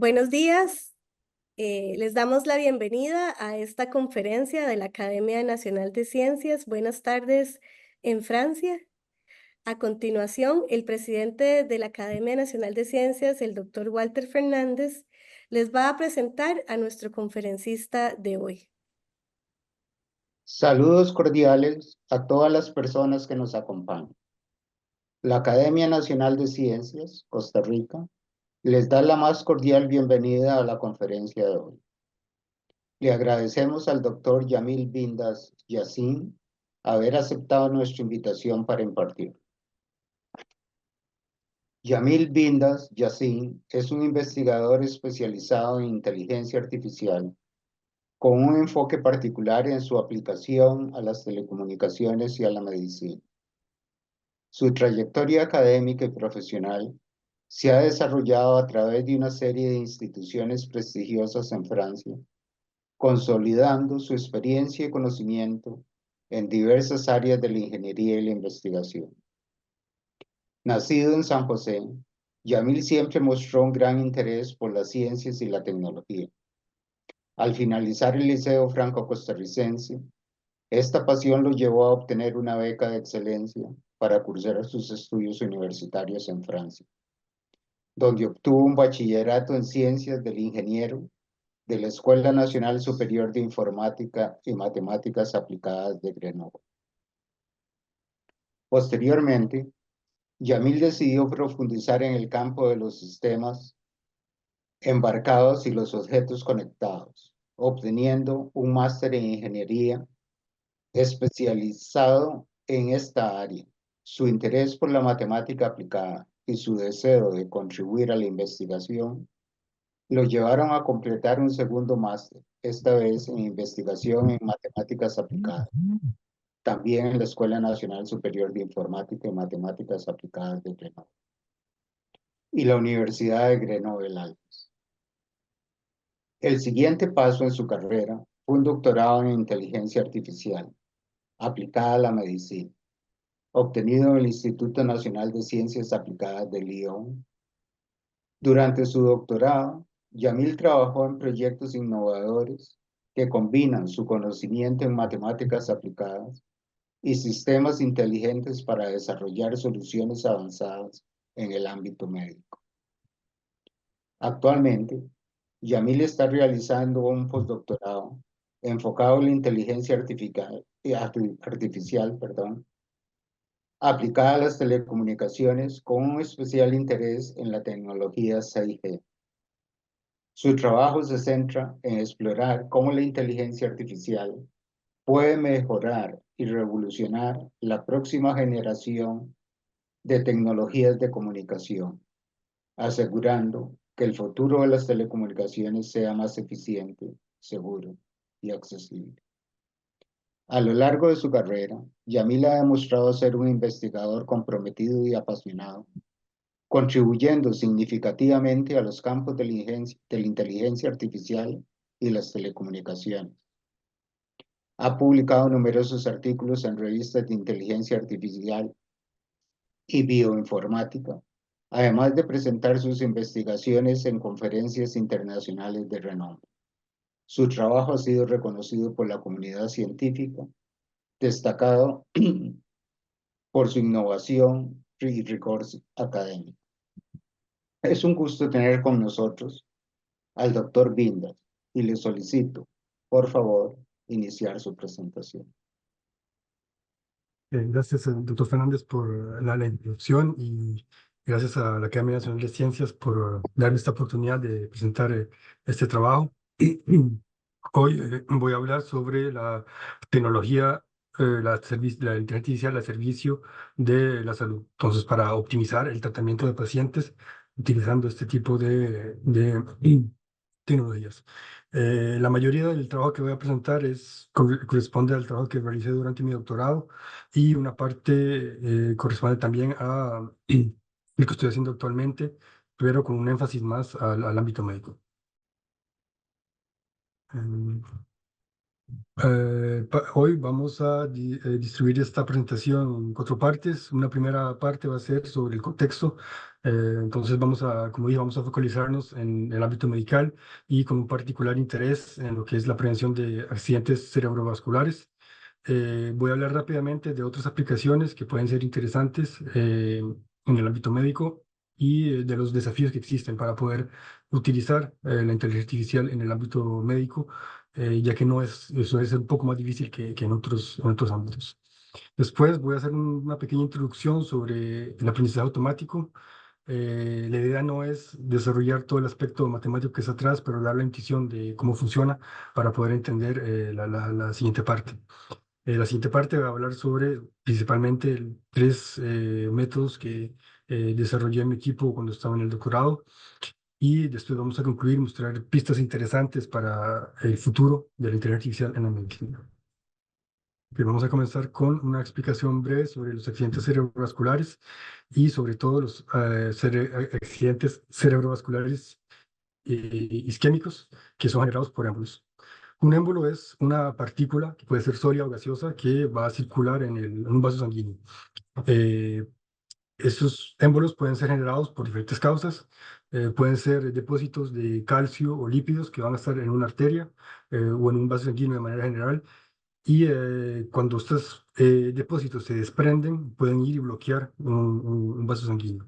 Buenos días. Les damos la bienvenida a esta conferencia de la Academia Nacional de Ciencias. Buenas tardes en Francia. A continuación, el presidente de la Academia Nacional de Ciencias, el doctor Walter Fernández, les va a presentar a nuestro conferencista de hoy. Saludos cordiales a todas las personas que nos acompañan. La Academia Nacional de Ciencias, Costa Rica, les da la más cordial bienvenida a la conferencia de hoy. Le agradecemos al doctor Yamil Bindas Yassin haber aceptado nuestra invitación para impartir. Yamil Bindas Yassin es un investigador especializado en inteligencia artificial con un enfoque particular en su aplicación a las telecomunicaciones y a la medicina. Su trayectoria académica y profesional se ha desarrollado a través de una serie de instituciones prestigiosas en Francia, consolidando su experiencia y conocimiento en diversas áreas de la ingeniería y la investigación. Nacido en San José, Yamil siempre mostró un gran interés por las ciencias y la tecnología. Al finalizar el Liceo Franco-Costarricense, esta pasión lo llevó a obtener una beca de excelencia para cursar sus estudios universitarios en Francia, donde obtuvo un bachillerato en Ciencias del Ingeniero de la Escuela Nacional Superior de Informática y Matemáticas Aplicadas de Grenoble. Posteriormente, Yamil decidió profundizar en el campo de los sistemas embarcados y los objetos conectados, obteniendo un máster en Ingeniería especializado en esta área. Su interés por la matemática aplicada y su deseo de contribuir a la investigación lo llevaron a completar un segundo máster, esta vez en investigación en matemáticas aplicadas, también en la Escuela Nacional Superior de Informática y Matemáticas Aplicadas de Grenoble y la Universidad de Grenoble-Alpes. El siguiente paso en su carrera fue un doctorado en inteligencia artificial aplicada a la medicina, obtenido en el Instituto Nacional de Ciencias Aplicadas de Lyon. Durante su doctorado, Yamil trabajó en proyectos innovadores que combinan su conocimiento en matemáticas aplicadas y sistemas inteligentes para desarrollar soluciones avanzadas en el ámbito médico. Actualmente, Yamil está realizando un postdoctorado enfocado en la inteligencia artificial, aplicada a las telecomunicaciones con un especial interés en la tecnología 6G. Su trabajo se centra en explorar cómo la inteligencia artificial puede mejorar y revolucionar la próxima generación de tecnologías de comunicación, asegurando que el futuro de las telecomunicaciones sea más eficiente, seguro y accesible. A lo largo de su carrera, Yamil ha demostrado ser un investigador comprometido y apasionado, contribuyendo significativamente a los campos de la inteligencia artificial y las telecomunicaciones. Ha publicado numerosos artículos en revistas de inteligencia artificial y bioinformática, además de presentar sus investigaciones en conferencias internacionales de renombre. Su trabajo ha sido reconocido por la comunidad científica, destacado por su innovación y rigor académico. Es un gusto tener con nosotros al doctor Bindas y le solicito, por favor, iniciar su presentación. Gracias, doctor Fernández, por la introducción y gracias a la Academia Nacional de Ciencias por darme esta oportunidad de presentar este trabajo. Hoy voy a hablar sobre la tecnología, la inteligencia artificial al servicio de la salud. Entonces, para optimizar el tratamiento de pacientes utilizando este tipo de tecnologías. La mayoría del trabajo que voy a presentar corresponde al trabajo que realicé durante mi doctorado y una parte corresponde también a lo que estoy haciendo actualmente, pero con un énfasis más al ámbito médico. Hoy vamos a distribuir esta presentación en cuatro partes. Una primera parte va a ser sobre el contexto. Entonces vamos a, como dije, vamos a focalizarnos en el ámbito medical y con un particular interés en lo que es la prevención de accidentes cerebrovasculares. Voy a hablar rápidamente de otras aplicaciones que pueden ser interesantes en el ámbito médico y de los desafíos que existen para poder utilizar la inteligencia artificial en el ámbito médico, ya que no es, eso es un poco más difícil que en otros ámbitos. Después voy a hacer una pequeña introducción sobre el aprendizaje automático. La idea no es desarrollar todo el aspecto matemático que está atrás, pero dar la intuición de cómo funciona para poder entender la siguiente parte. La siguiente parte va a hablar sobre principalmente tres métodos que desarrollé en mi equipo cuando estaba en el doctorado, y después vamos a concluir, mostrar pistas interesantes para el futuro de la inteligencia artificial en la medicina. Vamos a comenzar con una explicación breve sobre los accidentes cerebrovasculares y sobre todo los accidentes cerebrovasculares isquémicos que son generados por émbolos. Un émbolo es una partícula que puede ser sólida o gaseosa que va a circular en un vaso sanguíneo. Eh, Estos émbolos pueden ser generados por diferentes causas. Pueden ser depósitos de calcio o lípidos que van a estar en una arteria o en un vaso sanguíneo de manera general. Y cuando estos depósitos se desprenden, pueden ir y bloquear un vaso sanguíneo.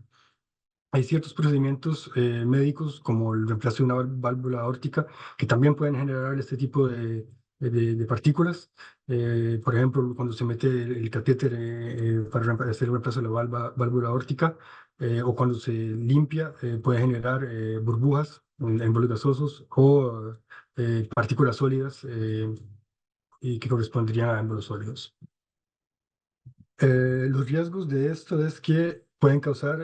Hay ciertos procedimientos médicos, como el reemplazo de una válvula aórtica, que también pueden generar este tipo de partículas. Por ejemplo, cuando se mete el catéter para hacer el reemplazo de la válvula aórtica, o cuando se limpia, puede generar burbujas en bolos gasosos o partículas sólidas y que corresponderían a émbolos sólidos. Los riesgos de esto es que pueden causar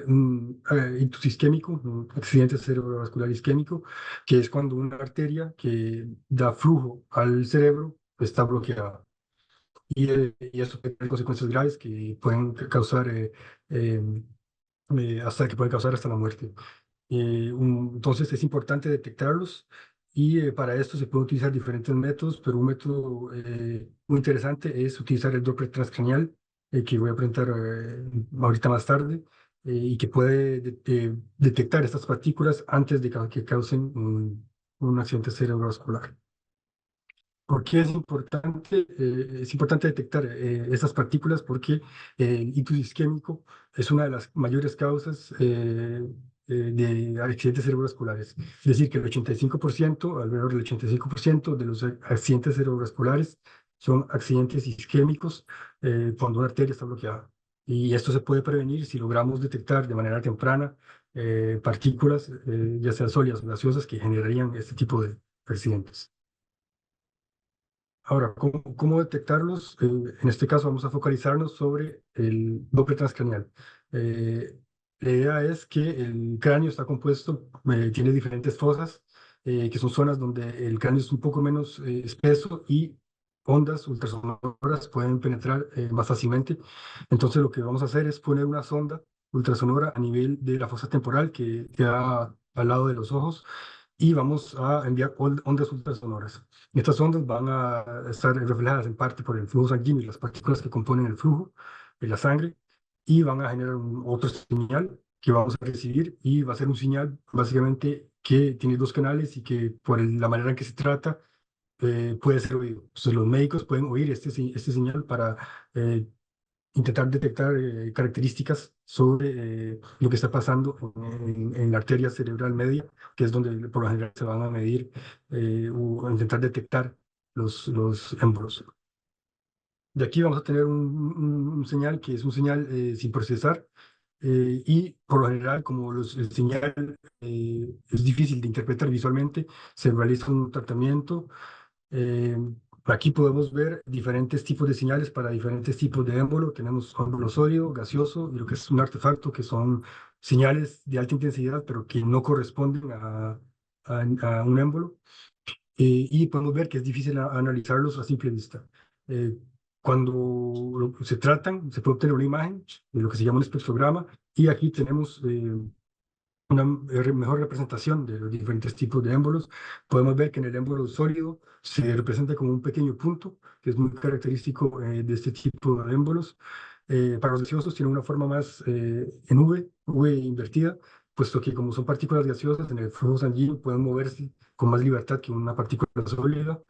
un ictus isquémico, un accidente cerebrovascular isquémico, que es cuando una arteria que da flujo al cerebro está bloqueada. Y eso puede tener consecuencias graves que pueden causar eh, que pueden causar hasta la muerte. Entonces es importante detectarlos, y para esto se pueden utilizar diferentes métodos, pero un método muy interesante es utilizar el Doppler transcranial, que voy a presentar ahorita más tarde, y que puede detectar estas partículas antes de que causen un accidente cerebrovascular. ¿Por qué es importante? Es importante detectar estas partículas porque el ictus isquémico es una de las mayores causas de accidentes cerebrovasculares. Es decir, que el 85%, alrededor del 85% de los accidentes cerebrovasculares son accidentes isquémicos cuando una arteria está bloqueada. Y esto se puede prevenir si logramos detectar de manera temprana partículas, ya sean sólidas o gaseosas, que generarían este tipo de accidentes. Ahora, ¿cómo detectarlos? En este caso vamos a focalizarnos sobre el Doppler transcranial. Eh, la idea es que el cráneo está compuesto, tiene diferentes fosas, que son zonas donde el cráneo es un poco menos espeso y ondas ultrasonoras pueden penetrar más fácilmente. Entonces lo que vamos a hacer es poner una sonda ultrasonora a nivel de la fosa temporal que queda al lado de los ojos, y vamos a enviar ondas ultrasonoras. Estas ondas van a estar reflejadas en parte por el flujo sanguíneo y las partículas que componen el flujo de la sangre, y van a generar otro señal que vamos a recibir, y va a ser un señal básicamente que tiene dos canales y que por la manera en que se trata puede ser oído. Entonces los médicos pueden oír este señal para eh, intentar detectar características sobre lo que está pasando en la arteria cerebral media, que es donde por lo general se van a medir o intentar detectar los émbolos. De aquí vamos a tener un señal que es un señal sin procesar, y por lo general, como el señal es difícil de interpretar visualmente, se realiza un tratamiento. eh, Aquí podemos ver diferentes tipos de señales para diferentes tipos de émbolo. Tenemos émbolo sólido, gaseoso y lo que es un artefacto, que son señales de alta intensidad, pero que no corresponden a un émbolo. Y podemos ver que es difícil analizarlos a simple vista. Eh, Cuando se tratan, se puede obtener una imagen de lo que se llama un espectrograma, y aquí tenemos una mejor representación de los diferentes tipos de émbolos. Podemos ver que en el émbolo sólido se representa como un pequeño punto, que es muy característico de este tipo de émbolos. Para los gaseosos tiene una forma más en V invertida, puesto que como son partículas gaseosas en el flujo sanguíneo pueden moverse con más libertad que una partícula sólida.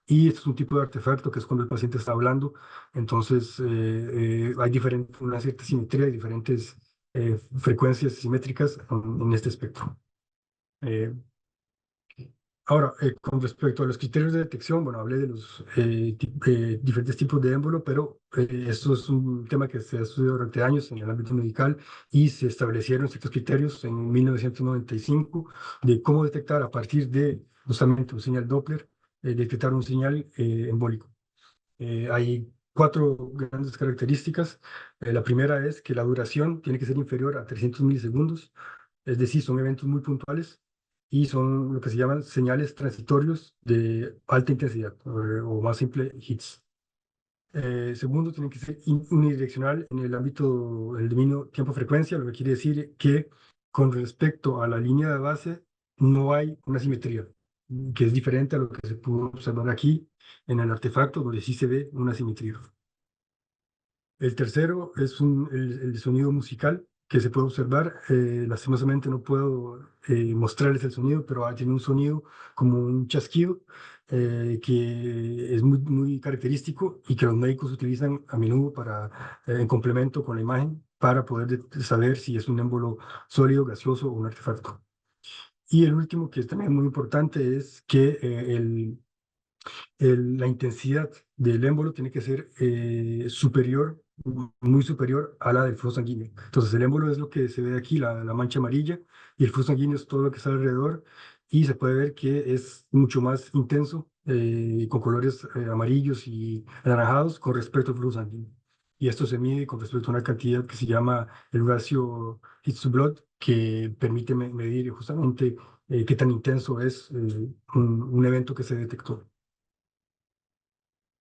Y esto es un tipo de artefacto que es cuando el paciente está hablando. Entonces hay una cierta simetría y diferentes frecuencias simétricas en este espectro. Ahora, con respecto a los criterios de detección, bueno, hablé de los diferentes tipos de émbolo, pero esto es un tema que se ha estudiado durante años en el ámbito medical y se establecieron ciertos criterios en 1995 de cómo detectar a partir de justamente un señal Doppler, detectar un señal embólico. Hay cuatro grandes características. La primera es que la duración tiene que ser inferior a 300 milisegundos, es decir, son eventos muy puntuales y son lo que se llaman señales transitorios de alta intensidad o más simple, hits. Segundo, tiene que ser unidireccional en el ámbito del dominio tiempo-frecuencia, lo que quiere decir que con respecto a la línea de base no hay una simetría, que es diferente a lo que se pudo observar aquí en el artefacto, donde sí se ve una simetría. El tercero es el sonido musical que se puede observar. Lastimosamente no puedo mostrarles el sonido, pero tiene un sonido como un chasquido que es muy característico y que los médicos utilizan a menudo en complemento con la imagen para poder saber si es un émbolo sólido, gaseoso o un artefacto. Y el último, que es también muy importante, es que la intensidad del émbolo tiene que ser superior, muy superior a la del flujo sanguíneo. Entonces, el émbolo es lo que se ve aquí, la mancha amarilla, y el flujo sanguíneo es todo lo que está alrededor, y se puede ver que es mucho más intenso, con colores amarillos y anaranjados con respecto al flujo sanguíneo. Y esto se mide con respecto a una cantidad que se llama el ratio Hits to Blood, que permite medir justamente qué tan intenso es un evento que se detectó.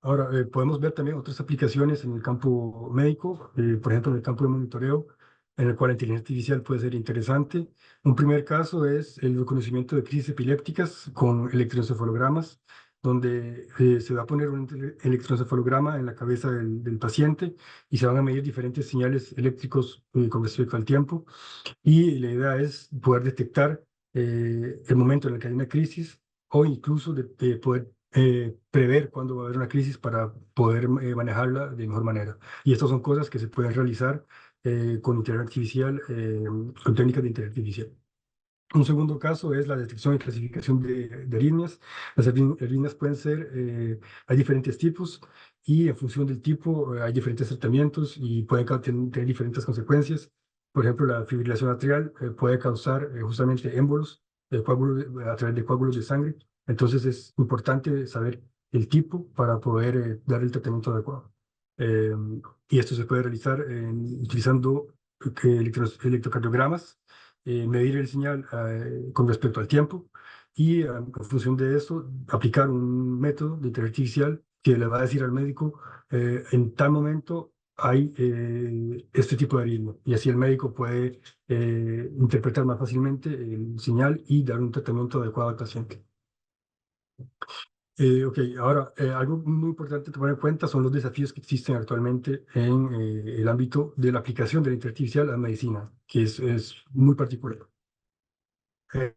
Ahora, podemos ver también otras aplicaciones en el campo médico, por ejemplo, en el campo de monitoreo, en el cual la inteligencia artificial puede ser interesante. Un primer caso es el reconocimiento de crisis epilépticas con electroencefalogramas, donde se va a poner un electroencefalograma en la cabeza del paciente y se van a medir diferentes señales eléctricos con respecto al tiempo. Y la idea es poder detectar el momento en el que hay una crisis o incluso de poder prever cuándo va a haber una crisis para poder manejarla de mejor manera. Y estas son cosas que se pueden realizar con inteligencia artificial, con técnicas de inteligencia artificial. Un segundo caso es la detección y clasificación de arritmias. Las arritmias pueden ser, hay diferentes tipos y en función del tipo hay diferentes tratamientos y pueden tener diferentes consecuencias. Por ejemplo, la fibrilación atrial puede causar justamente émbolos a través de coágulos de sangre. Entonces es importante saber el tipo para poder dar el tratamiento adecuado. Eh, y esto se puede realizar utilizando electrocardiogramas, medir el señal con respecto al tiempo y en función de eso aplicar un método de inteligencia artificial que le va a decir al médico en tal momento hay este tipo de aritmia y así el médico puede interpretar más fácilmente el señal y dar un tratamiento adecuado al paciente. Ok, ahora algo muy importante tomar en cuenta son los desafíos que existen actualmente en el ámbito de la aplicación de la inteligencia artificial a la medicina, que es muy particular.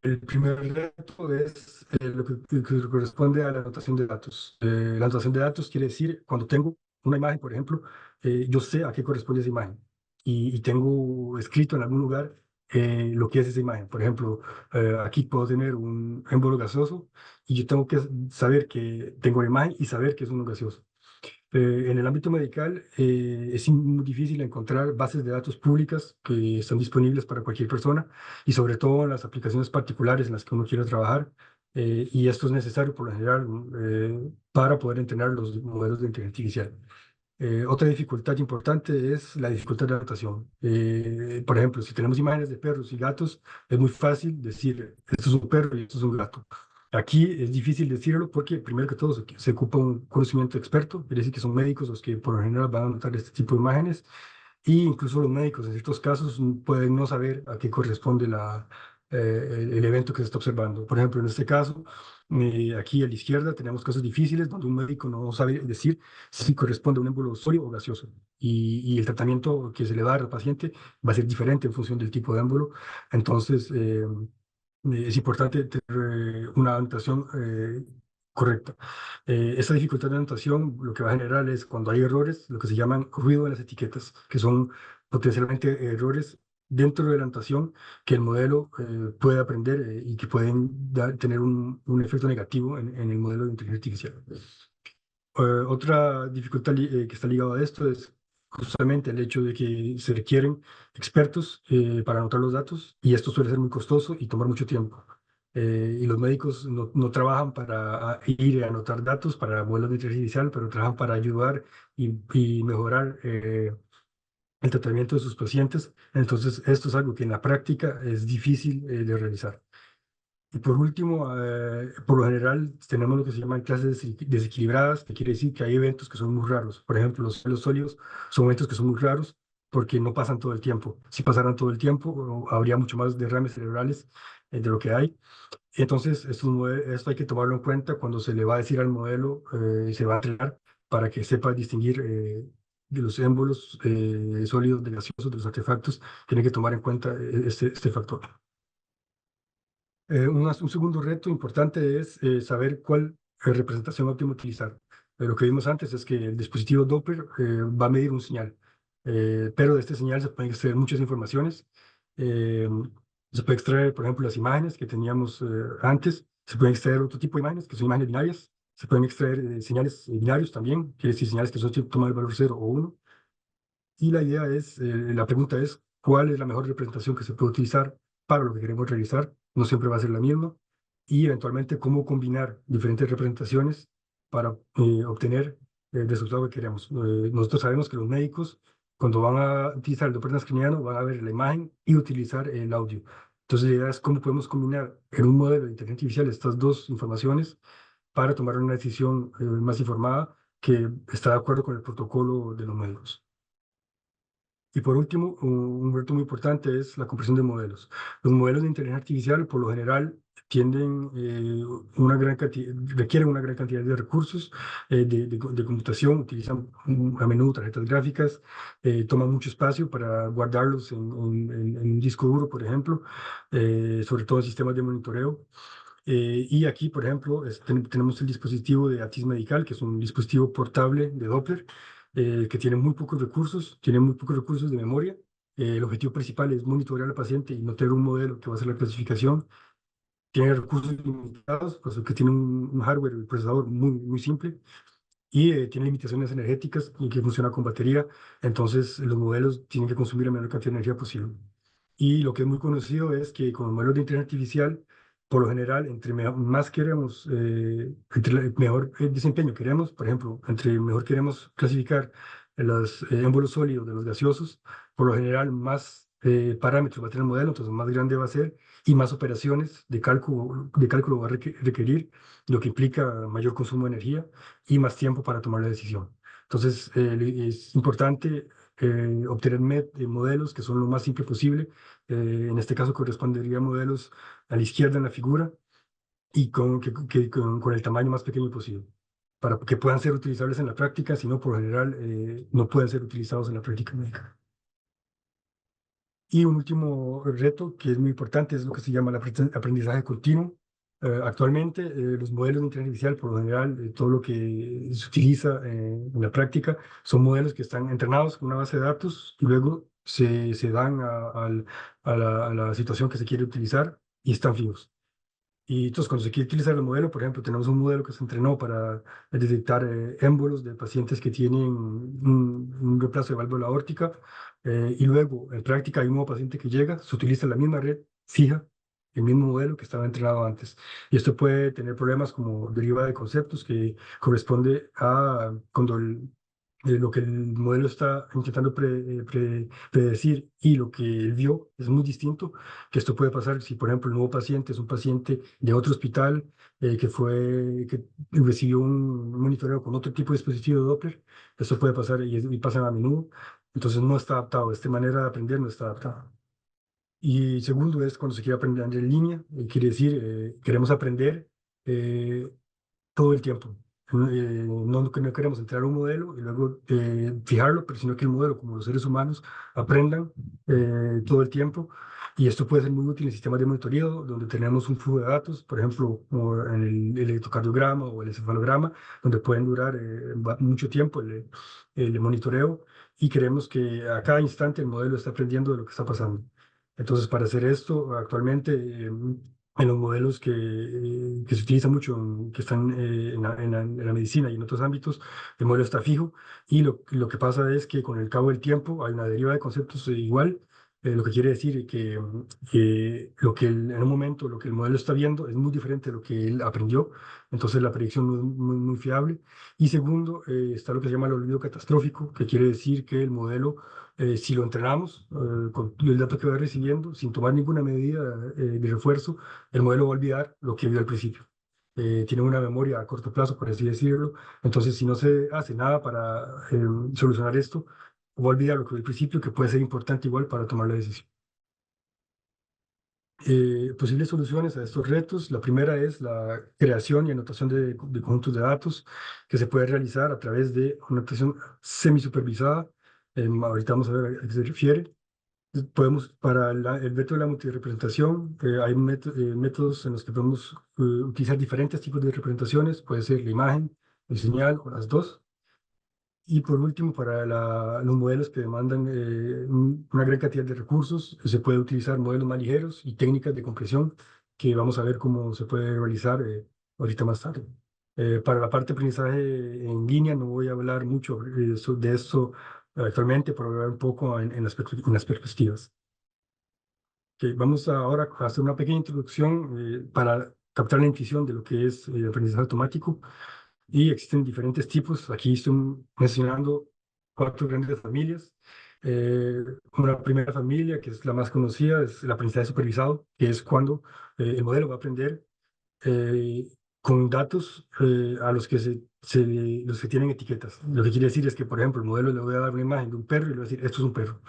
El primer reto es lo que corresponde a la anotación de datos. La anotación de datos quiere decir, cuando tengo una imagen, por ejemplo, yo sé a qué corresponde esa imagen y tengo escrito en algún lugar lo que es esa imagen. Por ejemplo, aquí puedo tener un émbolo gaseoso y yo tengo que saber que tengo la imagen y saber que es un gaseoso. En el ámbito medical es muy difícil encontrar bases de datos públicas que están disponibles para cualquier persona y sobre todo en las aplicaciones particulares en las que uno quiere trabajar. Y esto es necesario por lo general para poder entrenar los modelos de inteligencia artificial. Otra dificultad importante es la dificultad de adaptación. Por ejemplo, si tenemos imágenes de perros y gatos, es muy fácil decir, esto es un perro y esto es un gato. Aquí es difícil decirlo porque, primero que todo, se ocupa un conocimiento experto, quiere decir que son médicos los que por lo general van a anotar este tipo de imágenes, y incluso los médicos en ciertos casos pueden no saber a qué corresponde el evento que se está observando. Por ejemplo, en este caso, aquí a la izquierda tenemos casos difíciles donde un médico no sabe decir si corresponde a un émbolo sólido o gaseoso. Y el tratamiento que se le va a dar al paciente va a ser diferente en función del tipo de émbolo. Entonces, es importante tener una anotación correcta. Esta dificultad de anotación lo que va a generar es cuando hay errores, lo que se llaman ruido en las etiquetas, que son potencialmente errores dentro de la anotación que el modelo puede aprender y que pueden tener un efecto negativo en el modelo de inteligencia artificial. Otra dificultad que está ligada a esto es justamente el hecho de que se requieren expertos para anotar los datos y esto suele ser muy costoso y tomar mucho tiempo. Y los médicos no trabajan para ir a anotar datos para modelos de inteligencia artificial, pero trabajan para ayudar y mejorar el tratamiento de sus pacientes. Entonces, esto es algo que en la práctica es difícil de realizar. Y por último, por lo general tenemos lo que se llaman clases desequilibradas, que quiere decir que hay eventos que son muy raros. Por ejemplo, los sólidos son eventos que son muy raros porque no pasan todo el tiempo. Si pasaran todo el tiempo, habría mucho más derrames cerebrales de lo que hay. Entonces, esto hay que tomarlo en cuenta cuando se le va a decir al modelo, se va a entrenar para que sepa distinguir de los émbolos sólidos de gaseosos, de los artefactos. Tiene que tomar en cuenta este factor. Un segundo reto importante es saber cuál representación óptima utilizar. Lo que vimos antes es que el dispositivo Doppler va a medir un señal, pero de este señal se pueden extraer muchas informaciones. Eh, Se puede extraer, por ejemplo, las imágenes que teníamos antes, se pueden extraer otro tipo de imágenes, que son imágenes binarias, se pueden extraer señales binarios también, quiere decir señales que solo toman el valor 0 o 1. Y la idea es, la pregunta es, ¿cuál es la mejor representación que se puede utilizar para lo que queremos realizar? No siempre va a ser la misma. Y eventualmente, cómo combinar diferentes representaciones para obtener el resultado que queremos. Nosotros sabemos que los médicos, cuando van a utilizar el Doppler transcraniano, van a ver la imagen y utilizar el audio. Entonces, la idea es cómo podemos combinar en un modelo de inteligencia artificial estas dos informaciones para tomar una decisión más informada que está de acuerdo con el protocolo de los médicos. Y por último, un reto muy importante es la comprensión de modelos. Los modelos de inteligencia artificial, por lo general, tienden requieren una gran cantidad de recursos de computación, utilizan a menudo tarjetas gráficas, toman mucho espacio para guardarlos en un disco duro, por ejemplo, sobre todo en sistemas de monitoreo. Y aquí, por ejemplo, tenemos el dispositivo de Atis Medical, que es un dispositivo portable de Doppler, que tiene muy pocos recursos de memoria. El objetivo principal es monitorear al paciente y no tener un modelo que va a hacer la clasificación. Tiene recursos limitados, pues que tiene un hardware, el procesador muy simple, y tiene limitaciones energéticas y que funciona con batería. Entonces, los modelos tienen que consumir la menor cantidad de energía posible. Y lo que es muy conocido es que con los modelos de inteligencia artificial, por lo general, entre más queremos, mejor desempeño queremos, por ejemplo, entre mejor queremos clasificar los émbolos sólidos de los gaseosos, por lo general más parámetros va a tener el modelo, entonces más grande va a ser y más operaciones de cálculo va a requerir, lo que implica mayor consumo de energía y más tiempo para tomar la decisión. Entonces, es importante obtener modelos que son lo más simple posible. En este caso correspondería a modelos a la izquierda en la figura y con el tamaño más pequeño posible, para que puedan ser utilizables en la práctica, si no, por lo general, no pueden ser utilizados en la práctica médica. Y un último reto que es muy importante es lo que se llama el aprendizaje continuo. Actualmente, los modelos de inteligencia artificial, por lo general, todo lo que se utiliza en la práctica son modelos que están entrenados con una base de datos y luego se dan a la situación que se quiere utilizar y están fijos. Y entonces, cuando se quiere utilizar el modelo, por ejemplo, tenemos un modelo que se entrenó para detectar émbolos de pacientes que tienen un reemplazo de válvula aórtica. Y luego, en práctica, hay un nuevo paciente que llega, se utiliza la misma red fija, el mismo modelo que estaba entrenado antes. Y esto puede tener problemas como deriva de conceptos, que corresponde a cuando lo que el modelo está intentando predecir y lo que él vio es muy distinto, que esto puede pasar si, por ejemplo, el nuevo paciente es un paciente de otro hospital que recibió un monitoreo con otro tipo de dispositivo de Doppler. Esto puede pasar y pasa a menudo. Entonces no está adaptado. Esta manera de aprender no está adaptada. Y segundo es cuando se quiere aprender en línea, quiere decir, queremos aprender eh, todo el tiempo. No queremos entrar a un modelo y luego fijarlo, pero sino que el modelo, como los seres humanos, aprendan todo el tiempo. Y esto puede ser muy útil en sistemas de monitoreo, donde tenemos un flujo de datos, por ejemplo, como en el electrocardiograma o el encefalograma, donde pueden durar mucho tiempo el monitoreo y queremos que a cada instante el modelo esté aprendiendo de lo que está pasando. Entonces, para hacer esto, actualmente en los modelos que se utilizan mucho, que están en la medicina y en otros ámbitos, el modelo está fijo y lo que pasa es que con el cabo del tiempo hay una deriva de conceptos igual, lo que quiere decir que en un momento lo que el modelo está viendo es muy diferente de lo que él aprendió, entonces la predicción no es muy fiable. Y segundo, está lo que se llama el olvido catastrófico, que quiere decir que el modelo si lo entrenamos con el dato que va recibiendo, sin tomar ninguna medida de refuerzo, el modelo va a olvidar lo que vio al principio. Tiene una memoria a corto plazo, por así decirlo. Entonces, si no se hace nada para solucionar esto, va a olvidar lo que vio al principio, que puede ser importante igual para tomar la decisión. Posibles soluciones a estos retos. La primera es la creación y anotación de conjuntos de datos que se puede realizar a través de una anotación semisupervisada. Ahorita vamos a ver a qué se refiere. Podemos, para el método de la multirepresentación, hay métodos en los que podemos utilizar diferentes tipos de representaciones, puede ser la imagen, el señal o las dos. Y por último, para los modelos que demandan una gran cantidad de recursos, se puede utilizar modelos más ligeros y técnicas de compresión que vamos a ver cómo se puede realizar ahorita más tarde. Para la parte de aprendizaje en línea no voy a hablar mucho de esto actualmente, pero voy a hablar un poco en las perspectivas. Vamos ahora a hacer una pequeña introducción para captar la intuición de lo que es aprendizaje automático. Y existen diferentes tipos. Aquí estoy mencionando 4 grandes familias. Una primera familia, que es la más conocida, es el aprendizaje supervisado, que es cuando el modelo va a aprender eh, con datos a los que tienen etiquetas. Lo que quiere decir es que, por ejemplo, el modelo le voy a dar una imagen de un perro y le voy a decir, esto es un perro.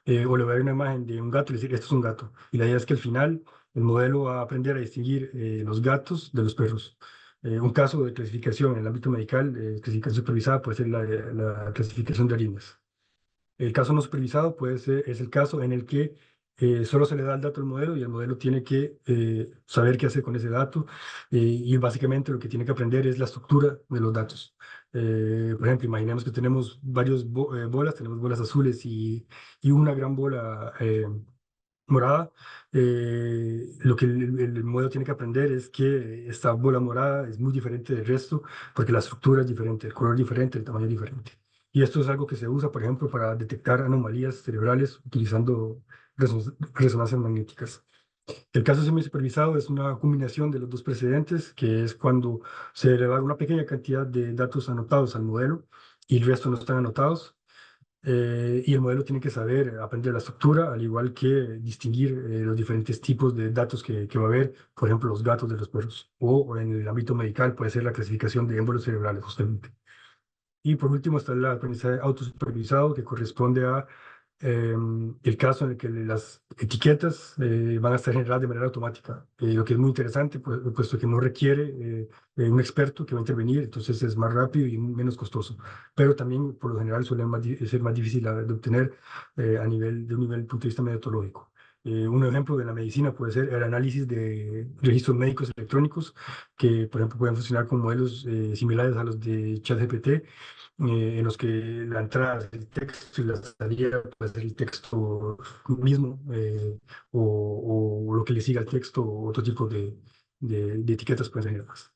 O le voy a dar una imagen de un gato y le voy a decir, esto es un gato. Y la idea es que al final el modelo va a aprender a distinguir los gatos de los perros. Un caso de clasificación en el ámbito medical, clasificación supervisada, puede ser la clasificación de orines. El caso no supervisado es el caso en el que solo se le da el dato al modelo y el modelo tiene que saber qué hacer con ese dato y básicamente lo que tiene que aprender es la estructura de los datos. Por ejemplo, imaginemos que tenemos varias bolas, tenemos bolas azules y una gran bola morada. Lo que el modelo tiene que aprender es que esta bola morada es muy diferente del resto porque la estructura es diferente, el color es diferente, el tamaño es diferente. Y esto es algo que se usa, por ejemplo, para detectar anomalías cerebrales utilizando resonancias magnéticas. El caso semisupervisado es una combinación de los dos precedentes, que es cuando se le da una pequeña cantidad de datos anotados al modelo y el resto no están anotados. Y el modelo tiene que saber aprender la estructura, al igual que distinguir los diferentes tipos de datos que va a haber, por ejemplo, los gatos de los perros, o en el ámbito medical puede ser la clasificación de émbolos cerebrales, justamente. Y por último está el aprendizaje autosupervisado, que corresponde a el caso en el que las etiquetas van a estar generadas de manera automática, lo que es muy interesante, puesto que no requiere un experto que va a intervenir, entonces es más rápido y menos costoso, pero también por lo general suele ser más difícil de obtener de un nivel punto de vista metodológico. Un ejemplo de la medicina puede ser el análisis de registros médicos electrónicos, que por ejemplo pueden funcionar con modelos similares a los de ChatGPT, en los que la entrada es el texto y la salida puede ser el texto mismo, o lo que le siga al texto, o otro tipo de etiquetas pueden ser generadas.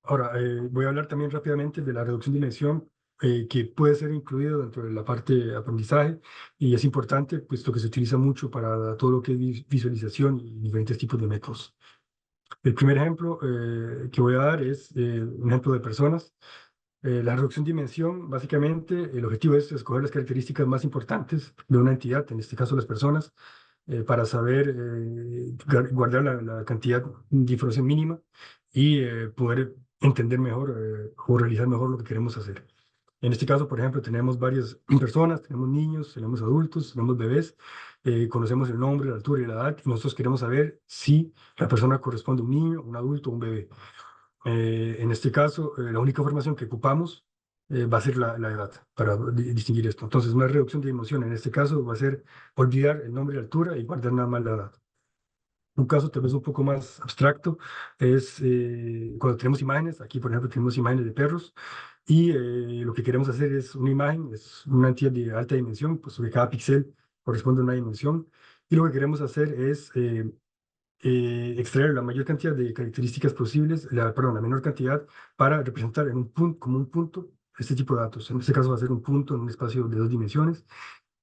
Ahora, voy a hablar también rápidamente de la reducción de dimensión, que puede ser incluido dentro de la parte de aprendizaje y es importante, puesto que se utiliza mucho para todo lo que es visualización y diferentes tipos de métodos. El primer ejemplo que voy a dar es un ejemplo de personas. La reducción de dimensión, básicamente, el objetivo es escoger las características más importantes de una entidad, en este caso las personas, para saber guardar la cantidad de información mínima y poder entender mejor o realizar mejor lo que queremos hacer. En este caso, por ejemplo, tenemos varias personas, tenemos niños, tenemos adultos, tenemos bebés, conocemos el nombre, la altura y la edad, y nosotros queremos saber si la persona corresponde a un niño, un adulto o un bebé. En este caso, la única información que ocupamos va a ser la edad para distinguir esto. Entonces, una reducción de emoción en este caso va a ser olvidar el nombre y la altura y guardar nada más la edad. Un caso tal vez un poco más abstracto es cuando tenemos imágenes. Aquí, por ejemplo, tenemos imágenes de perros y lo que queremos hacer es una imagen, es una entidad de alta dimensión, pues que cada píxel corresponde a una dimensión. Y lo que queremos hacer es extraer la mayor cantidad de características posibles, perdón, la menor cantidad para representar en un punto, como un punto este tipo de datos. En este caso va a ser un punto en un espacio de 2 dimensiones.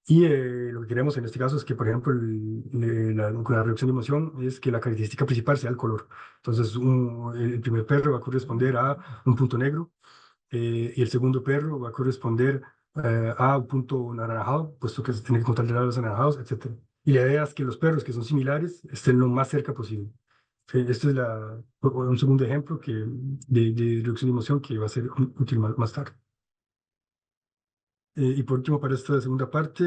Y lo que queremos en este caso es que, por ejemplo, con la reducción de emoción es que la característica principal sea el color. Entonces, el primer perro va a corresponder a un punto negro y el segundo perro va a corresponder a un punto anaranjado, puesto que se tiene que contar de lados anaranjados, etc. Y la idea es que los perros que son similares estén lo más cerca posible. Esto es un segundo ejemplo de reducción de emoción que va a ser útil más tarde. Y por último, para esta segunda parte,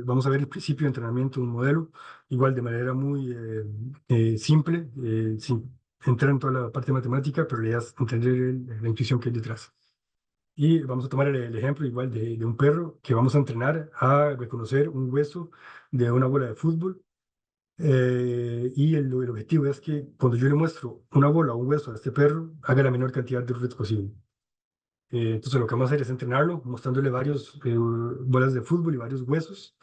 vamos a ver el principio de entrenamiento de un modelo, igual de manera muy simple, sin entrar en toda la parte matemática, pero la idea es entender la intuición que hay detrás. Y vamos a tomar el ejemplo igual de un perro que vamos a entrenar a reconocer un hueso de una bola de fútbol. Y el objetivo es que cuando yo le muestro una bola o un hueso a este perro, haga la menor cantidad de errores posible. Entonces lo que vamos a hacer es entrenarlo, mostrándole varios bolas de fútbol y varios huesos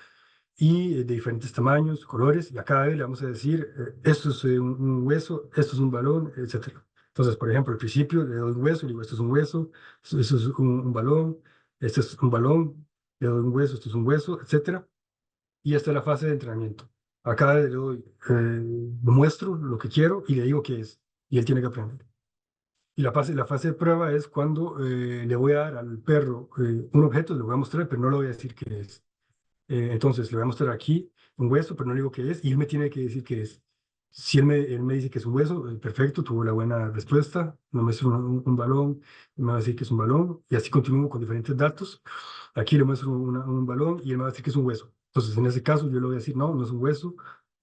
y de diferentes tamaños, colores, y a cada vez le vamos a decir, esto es un hueso, esto es un balón, etcétera. Entonces, por ejemplo, al principio le doy un hueso y digo, esto es un hueso, esto es un balón, este es un balón, le doy un hueso, esto es un hueso, etcétera. Y esta es la fase de entrenamiento. A cada vez le doy, le muestro lo que quiero y le digo qué es, y él tiene que aprender. Y la fase de prueba es cuando le voy a dar al perro un objeto, le voy a mostrar, pero no le voy a decir qué es. Entonces, le voy a mostrar aquí un hueso, pero no le digo qué es, y él me tiene que decir qué es. Si él me dice que es un hueso, perfecto, tuvo la buena respuesta. Me muestra un balón, me va a decir que es un balón, y así continúo con diferentes datos. Aquí le muestro un balón y él me va a decir que es un hueso. Entonces, en ese caso, yo le voy a decir, no, no es un hueso,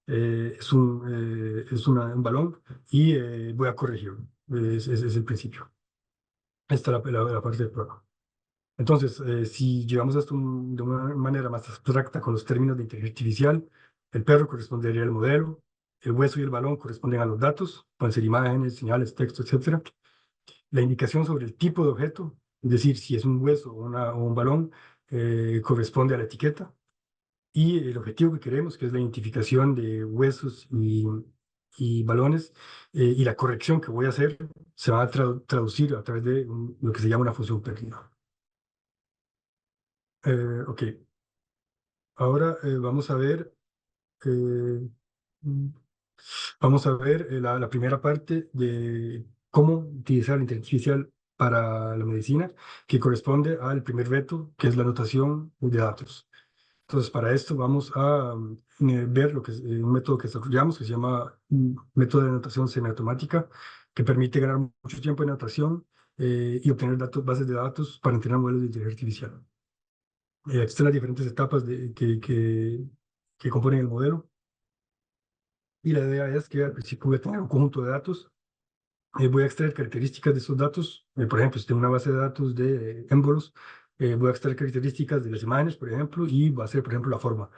es un balón, y voy a corregirlo. Es el principio. Esta es la parte de prueba. Entonces, si llevamos esto de una manera más abstracta con los términos de inteligencia artificial, el perro correspondería al modelo, el hueso y el balón corresponden a los datos, pueden ser imágenes, señales, texto, etc. La indicación sobre el tipo de objeto, es decir, si es un hueso o un balón, corresponde a la etiqueta. Y el objetivo que queremos, que es la identificación de huesos y balones, y la corrección que voy a hacer, se va a traducir a través de lo que se llama una función perdida. Ok, ahora eh, mm, vamos a ver la primera parte de cómo utilizar la inteligencia artificial para la medicina, que corresponde al primer reto, que es la anotación de datos. Entonces, para esto vamos a ver un método que desarrollamos que se llama método de anotación semiautomática, que permite ganar mucho tiempo en anotación y obtener bases de datos para entrenar modelos de inteligencia artificial. Existen las diferentes etapas que componen el modelo, y la idea es que al principio voy a tener un conjunto de datos. Voy a extraer características de esos datos. Por ejemplo, si tengo una base de datos de émbolos, voy a extraer características de las imágenes, por ejemplo, y va a ser, por ejemplo, la forma.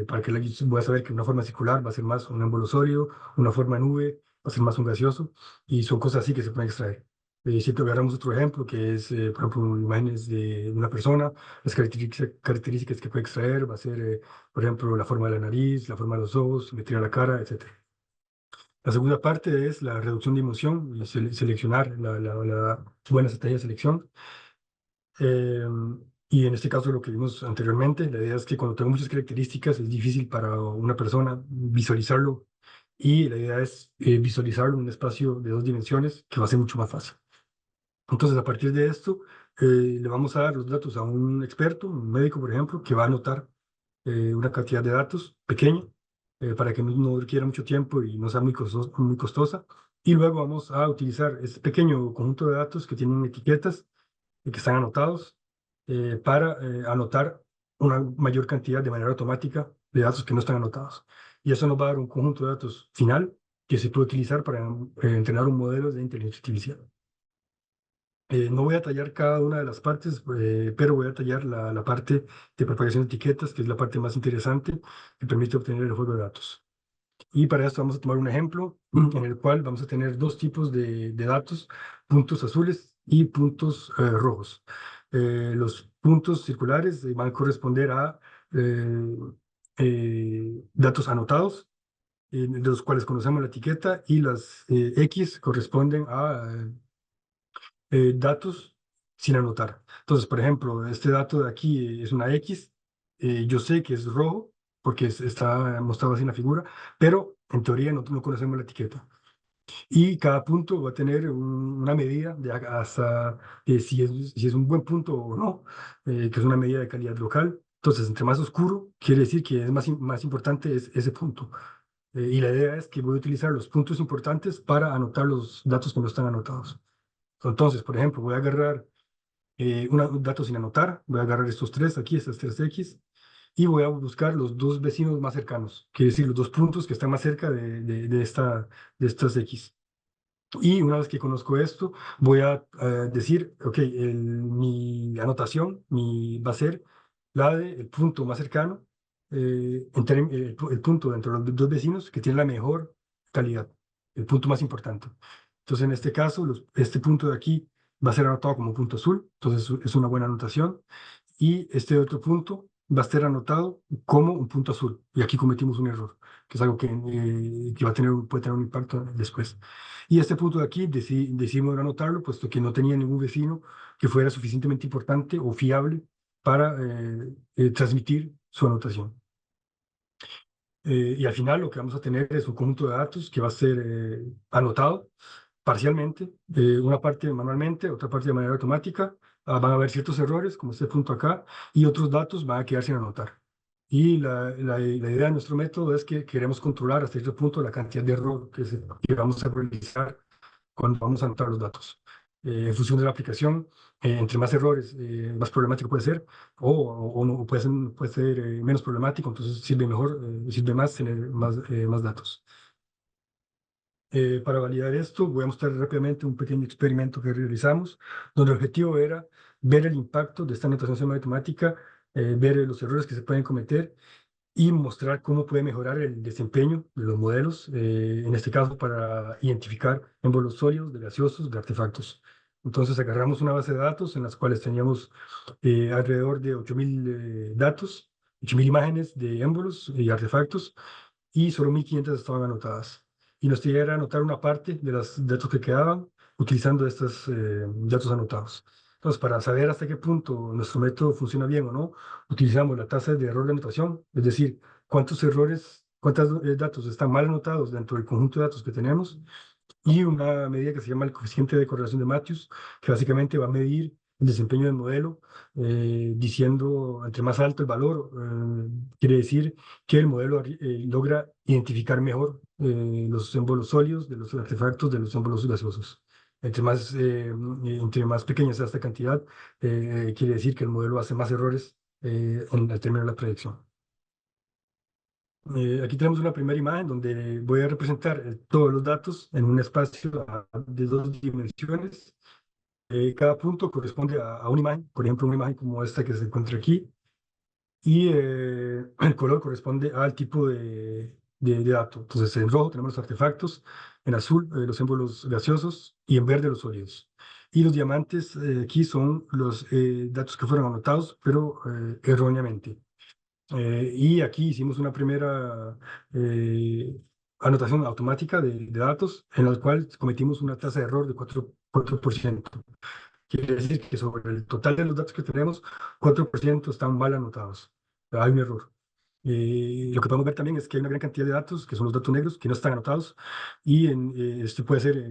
Para que voy a saber que una forma circular va a ser más un émbolo sólido, una forma nube va a ser más un gaseoso, y son cosas así que se pueden extraer. Si agarramos otro ejemplo, que es, por ejemplo, imágenes de una persona, las características que puede extraer va a ser, por ejemplo, la forma de la nariz, la forma de los ojos, simetría de la cara, etcétera. La segunda parte es la reducción de emoción y seleccionar la buena estrategia de selección. Eh, y en este caso, lo que vimos anteriormente, la idea es que cuando tengo muchas características es difícil para una persona visualizarlo, y la idea es visualizarlo en un espacio de 2 dimensiones que va a ser mucho más fácil. Entonces, a partir de esto, le vamos a dar los datos a un experto, un médico, por ejemplo, que va a anotar una cantidad de datos pequeña para que no requiera mucho tiempo y no sea muy costosa. Y luego vamos a utilizar este pequeño conjunto de datos que tienen etiquetas y que están anotados para anotar una mayor cantidad de manera automática de datos que no están anotados. Y eso nos va a dar un conjunto de datos final que se puede utilizar para entrenar un modelo de inteligencia artificial. No voy a tallar cada una de las partes, pero voy a tallar la parte de propagación de etiquetas, que es la parte más interesante, que permite obtener el juego de datos. Y para esto vamos a tomar un ejemplo en el cual vamos a tener dos tipos de datos, puntos azules y puntos rojos. Los puntos circulares van a corresponder a datos anotados, de los cuales conocemos la etiqueta, y las X corresponden a datos sin anotar. Entonces, por ejemplo, este dato de aquí es una X, yo sé que es rojo porque está mostrado así en la figura, pero en teoría no conocemos la etiqueta. Y cada punto va a tener una medida de hasta si es un buen punto o no, que es una medida de calidad local. Entonces, entre más oscuro, quiere decir que es más importante es ese punto. Y la idea es que voy a utilizar los puntos importantes para anotar los datos que no están anotados. Entonces, por ejemplo, voy a agarrar un dato sin anotar, voy a agarrar estos tres aquí, estas tres X, y voy a buscar los dos vecinos más cercanos, quiere decir los dos puntos que están más cerca de estas X. Y una vez que conozco esto, voy a decir, ok, mi anotación va a ser la del punto más cercano, el punto dentro de los dos vecinos que tiene la mejor calidad, el punto más importante. Entonces, en este caso, este punto de aquí va a ser anotado como punto azul, entonces es una buena anotación. Y este otro punto va a ser anotado como un punto azul. Y aquí cometimos un error, que es algo que puede tener un impacto después. Y este punto de aquí decidimos no anotarlo, puesto que no tenía ningún vecino que fuera suficientemente importante o fiable para transmitir su anotación. Y al final lo que vamos a tener es un conjunto de datos que va a ser anotado parcialmente, una parte manualmente, otra parte de manera automática. Van a haber ciertos errores, como este punto acá, y otros datos van a quedar sin anotar. Y la idea de nuestro método es que queremos controlar hasta cierto punto la cantidad de error que vamos a realizar cuando vamos a anotar los datos. En función de la aplicación, entre más errores, más problemático puede ser, o no, puede ser menos problemático, entonces sirve mejor, sirve más tener más datos. Para validar esto, voy a mostrar rápidamente un pequeño experimento que realizamos, donde el objetivo era ver el impacto de esta anotación semiautomática, ver los errores que se pueden cometer y mostrar cómo puede mejorar el desempeño de los modelos, en este caso para identificar émbolos sólidos, de gaseosos, de artefactos. Entonces agarramos una base de datos en las cuales teníamos alrededor de 8.000 datos, 8.000 imágenes de émbolos y artefactos, y solo 1.500 estaban anotadas. Y nuestra idea era anotar una parte de los datos que quedaban utilizando estos datos anotados. Entonces, para saber hasta qué punto nuestro método funciona bien o no, utilizamos la tasa de error de anotación, es decir, cuántos datos están mal anotados dentro del conjunto de datos que tenemos, y una medida que se llama el coeficiente de correlación de Matthews, que básicamente va a medir el desempeño del modelo, diciendo entre más alto el valor, quiere decir que el modelo logra identificar mejor los émbolos sólidos de los artefactos de los émbolos gaseosos. Entre más pequeña sea esta cantidad, quiere decir que el modelo hace más errores al término de la predicción. Aquí tenemos una primera imagen donde voy a representar todos los datos en un espacio de 2 dimensiones. Cada punto corresponde a una imagen, por ejemplo, una imagen como esta que se encuentra aquí, y el color corresponde al tipo de dato. Entonces, en rojo tenemos los artefactos, en azul los símbolos gaseosos y en verde los sólidos. Y los diamantes aquí son los datos que fueron anotados, pero erróneamente. Y aquí hicimos una primera anotación automática de datos en la cual cometimos una tasa de error de 4%. Quiere decir que sobre el total de los datos que tenemos, 4% están mal anotados. Hay un error. Lo que podemos ver también es que hay una gran cantidad de datos, que son los datos negros, que no están anotados, y esto puede ser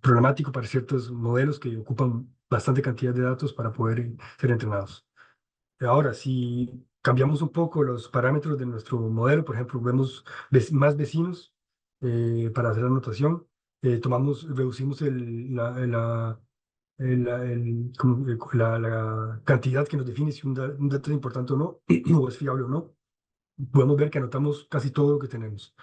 problemático para ciertos modelos que ocupan bastante cantidad de datos para poder ser entrenados. Ahora, si cambiamos un poco los parámetros de nuestro modelo, por ejemplo, vemos más vecinos para hacer la anotación, reducimos la cantidad que nos define si un dato es importante o no, o es fiable o no. podemos ver que anotamos casi todo lo que tenemos.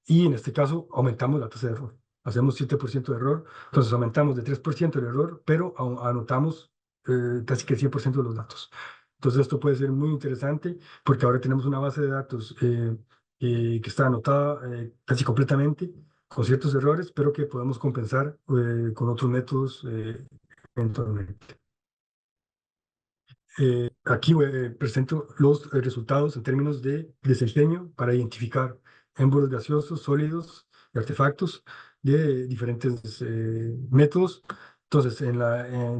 Y en este caso aumentamos la tasa de error. Hacemos 7% de error, entonces aumentamos de 3% el error, pero anotamos casi que el 100% de los datos. Entonces esto puede ser muy interesante porque ahora tenemos una base de datos que está anotada casi completamente con ciertos errores, pero que podemos compensar con otros métodos eventualmente. Aquí presento los resultados en términos de desempeño para identificar émbolos gaseosos, sólidos y artefactos de diferentes métodos. Entonces, en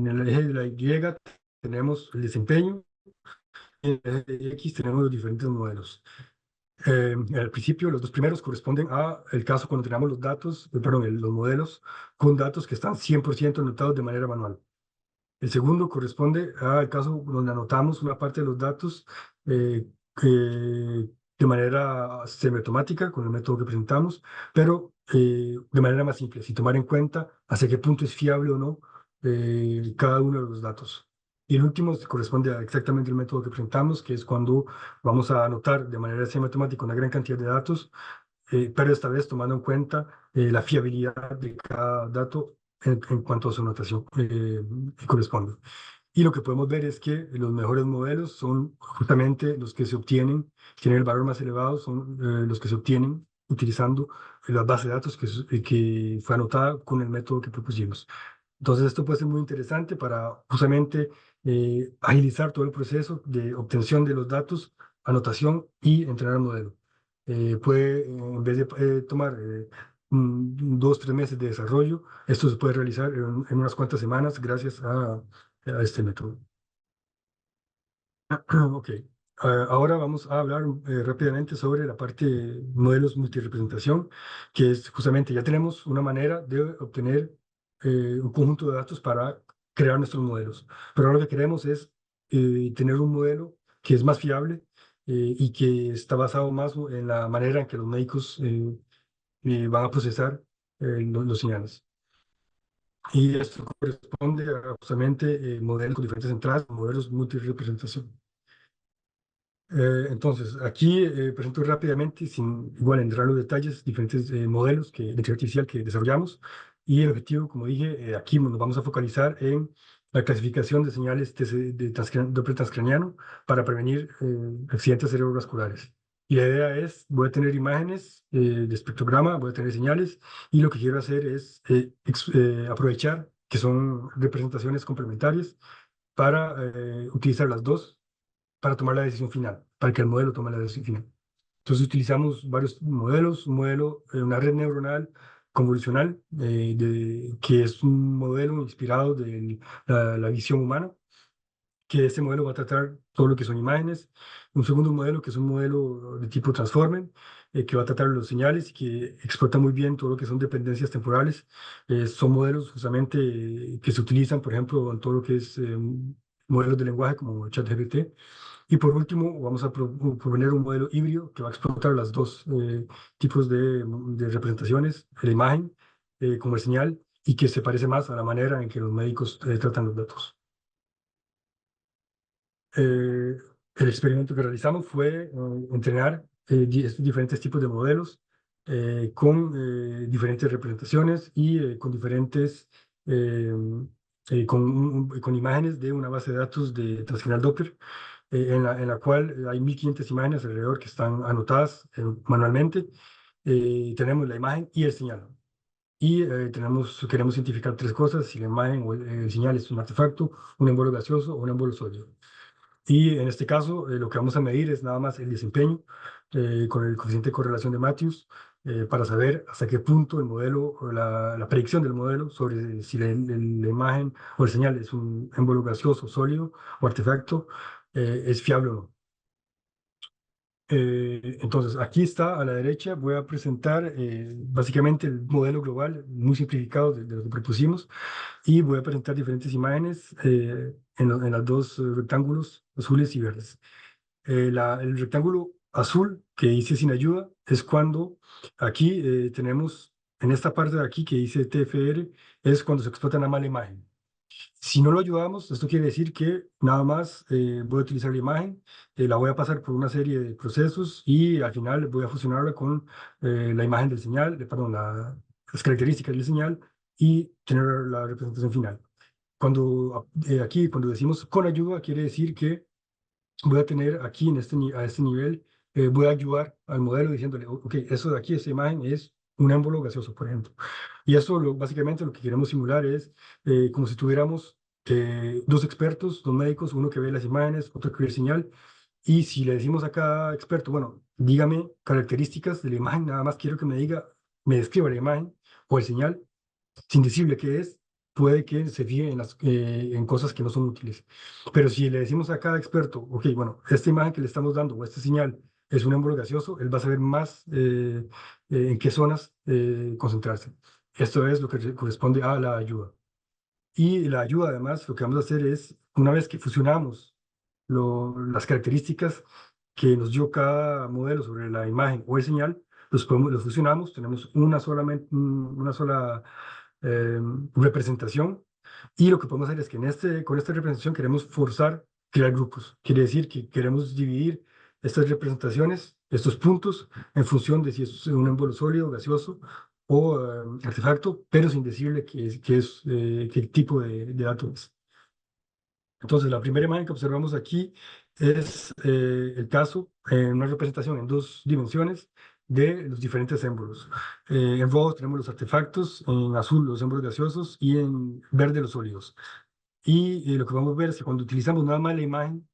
el eje de la Y tenemos el desempeño y en el eje de X tenemos los diferentes modelos. Al principio, los dos primeros corresponden a el caso cuando tenemos los datos, los modelos con datos que están 100% anotados de manera manual. El segundo corresponde al caso donde anotamos una parte de los datos eh, de manera semiautomática con el método que presentamos, pero de manera más simple, sin tomar en cuenta hasta qué punto es fiable o no cada uno de los datos. Y el último corresponde a exactamente el método que presentamos, que es cuando vamos a anotar de manera semiautomática una gran cantidad de datos, pero esta vez tomando en cuenta la fiabilidad de cada dato en cuanto a su notación que corresponde. Y lo que podemos ver es que los mejores modelos son justamente los que se obtienen, tienen el valor más elevado, son los que se obtienen utilizando la base de datos que fue anotada con el método que propusimos. Entonces, esto puede ser muy interesante para justamente agilizar todo el proceso de obtención de los datos, anotación y entrenar el modelo. En vez de tomar 2, 3 meses de desarrollo, esto se puede realizar en unas cuantas semanas gracias a este método. Ok. Ahora vamos a hablar rápidamente sobre la parte de modelos multirepresentación, que es justamente ya tenemos una manera de obtener un conjunto de datos para crear nuestros modelos. Pero ahora lo que queremos es tener un modelo que es más fiable y que está basado más en la manera en que los médicos van a procesar los señales. Y esto corresponde a justamente modelos con diferentes entradas, modelos multirepresentación. Entonces, aquí presento rápidamente, sin igual entrar en los detalles, diferentes modelos de inteligencia artificial que desarrollamos. Y el objetivo, como dije, aquí nos vamos a focalizar en la clasificación de señales de Doppler transcraniano para prevenir accidentes cerebrovasculares. Y la idea es, voy a tener imágenes de espectrograma, voy a tener señales, y lo que quiero hacer es aprovechar que son representaciones complementarias para utilizar las dos para tomar la decisión final, para que el modelo tome la decisión final. Entonces utilizamos varios modelos, un modelo, una red neuronal convolucional, que es un modelo inspirado de la visión humana, que este modelo va a tratar todo lo que son imágenes. Un segundo modelo, que es un modelo de tipo transformer, que va a tratar los señales y que explota muy bien todo lo que son dependencias temporales. Son modelos justamente que se utilizan, por ejemplo, en todo lo que es modelos de lenguaje como ChatGPT. Y por último, vamos a proponer un modelo híbrido que va a explotar las dos tipos de representaciones, la imagen como el señal, y que se parece más a la manera en que los médicos tratan los datos. Eh, el experimento que realizamos fue entrenar estos diferentes tipos de modelos con diferentes representaciones y con diferentes con imágenes de una base de datos de transcranial Doppler en la cual hay 1500 imágenes alrededor que están anotadas manualmente. Tenemos la imagen y el señal. Y queremos identificar tres cosas: si la imagen o el señal es un artefacto, un émbolo gaseoso o un émbolo sólido. Y en este caso, lo que vamos a medir es nada más el desempeño con el coeficiente de correlación de Matthews para saber hasta qué punto el modelo o la predicción del modelo sobre si la imagen o el señal es un émbolo gaseoso, sólido o artefacto es fiable o no. Entonces, aquí está a la derecha, voy a presentar básicamente el modelo global muy simplificado de lo que propusimos y voy a presentar diferentes imágenes en los dos rectángulos azules y verdes. El rectángulo azul que dice sin ayuda es cuando aquí tenemos, en esta parte de aquí que dice TFR, es cuando se explota una mala imagen. Si no lo ayudamos, esto quiere decir que nada más voy a utilizar la imagen, la voy a pasar por una serie de procesos y al final voy a fusionarla con la imagen del señal, perdón, las características del señal y tener la representación final. Aquí, cuando decimos con ayuda, quiere decir que voy a tener aquí a este nivel, voy a ayudar al modelo diciéndole, ok, eso de aquí, esta imagen es un émbolo gaseoso, por ejemplo. Y eso básicamente lo que queremos simular es como si tuviéramos dos expertos, dos médicos, uno que ve las imágenes, otro que ve el señal. Y si le decimos a cada experto, bueno, dígame características de la imagen, nada más quiero que me diga, me describa la imagen o el señal, sin decirle qué es, puede que se fije en cosas que no son útiles. Pero si le decimos a cada experto, ok, bueno, esta imagen que le estamos dando o esta señal es un émbolo gaseoso, él va a saber más en qué zonas concentrarse. Esto es lo que corresponde a la ayuda. Y la ayuda, además, lo que vamos a hacer es, una vez que fusionamos las características que nos dio cada modelo sobre la imagen o el señal, los fusionamos, tenemos una sola eh, representación. Y lo que podemos hacer es que con esta representación queremos forzar crear grupos. Quiere decir que queremos dividir estas representaciones, estos puntos, en función de si es un émbolo sólido, gaseoso o artefacto, pero sin decirle qué tipo de dato es. Entonces, la primera imagen que observamos aquí es el caso, una representación en dos dimensiones de los diferentes émbolos. En rojo tenemos los artefactos, en azul los émbolos gaseosos y en verde los sólidos. Y lo que vamos a ver es que cuando utilizamos nada más la imagen,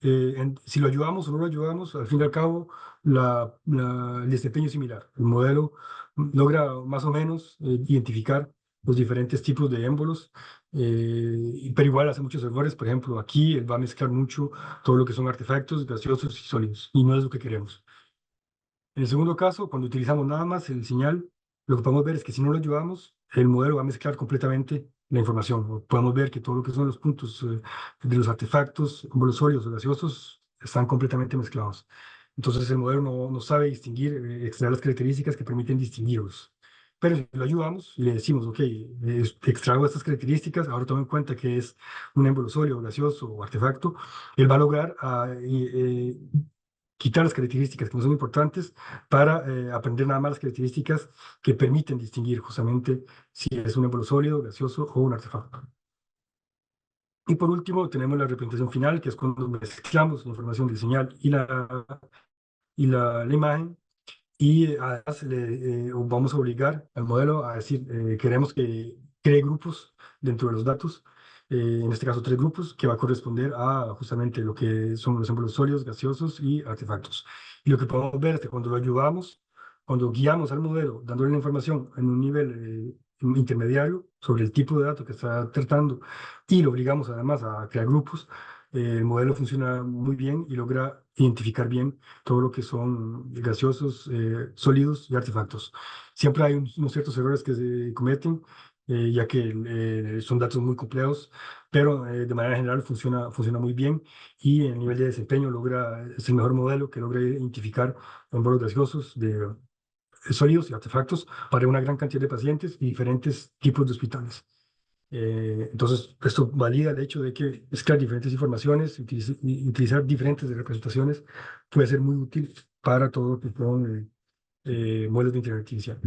si lo ayudamos o no lo ayudamos, al fin y al cabo, el desempeño es similar. El modelo logra más o menos identificar los diferentes tipos de émbolos, pero igual hace muchos errores. Por ejemplo, aquí él va a mezclar mucho todo lo que son artefactos gaseosos y sólidos, y no es lo que queremos. En el segundo caso, cuando utilizamos nada más el señal, lo que podemos ver es que si no lo ayudamos, el modelo va a mezclar completamente la información. Podemos ver que todo lo que son los puntos de los artefactos, los sólidos o gaseosos, están completamente mezclados. Entonces el modelo no sabe distinguir, extraer las características que permiten distinguirlos. Pero si lo ayudamos y le decimos, ok, extraigo estas características, ahora toma en cuenta que es un émbolo sólido, gaseoso o artefacto, él va a lograr quitar las características que no son importantes para aprender nada más las características que permiten distinguir justamente si es un émbolo sólido, gaseoso o un artefacto. Y por último, tenemos la representación final, que es cuando mezclamos la información del señal y la imagen, y además vamos a obligar al modelo a decir, queremos que cree grupos dentro de los datos, en este caso 3 grupos, que va a corresponder a justamente lo que son los émbolos sólidos, gaseosos y artefactos. Y lo que podemos ver es que cuando lo ayudamos, cuando guiamos al modelo, dándole la información en un nivel intermediario sobre el tipo de datos que está tratando, y lo obligamos además a crear grupos, el modelo funciona muy bien y logra identificar bien todo lo que son gaseosos, sólidos y artefactos. Siempre hay unos ciertos errores que se cometen, ya que son datos muy complejos, pero de manera general funciona muy bien y el nivel de desempeño es el mejor modelo que logra identificar émbolos gaseosos de sólidos y artefactos para una gran cantidad de pacientes y diferentes tipos de hospitales. Entonces, esto valida el hecho de que mezclar diferentes informaciones, utilizar diferentes representaciones puede ser muy útil para todo lo que son modelos de inteligencia artificial.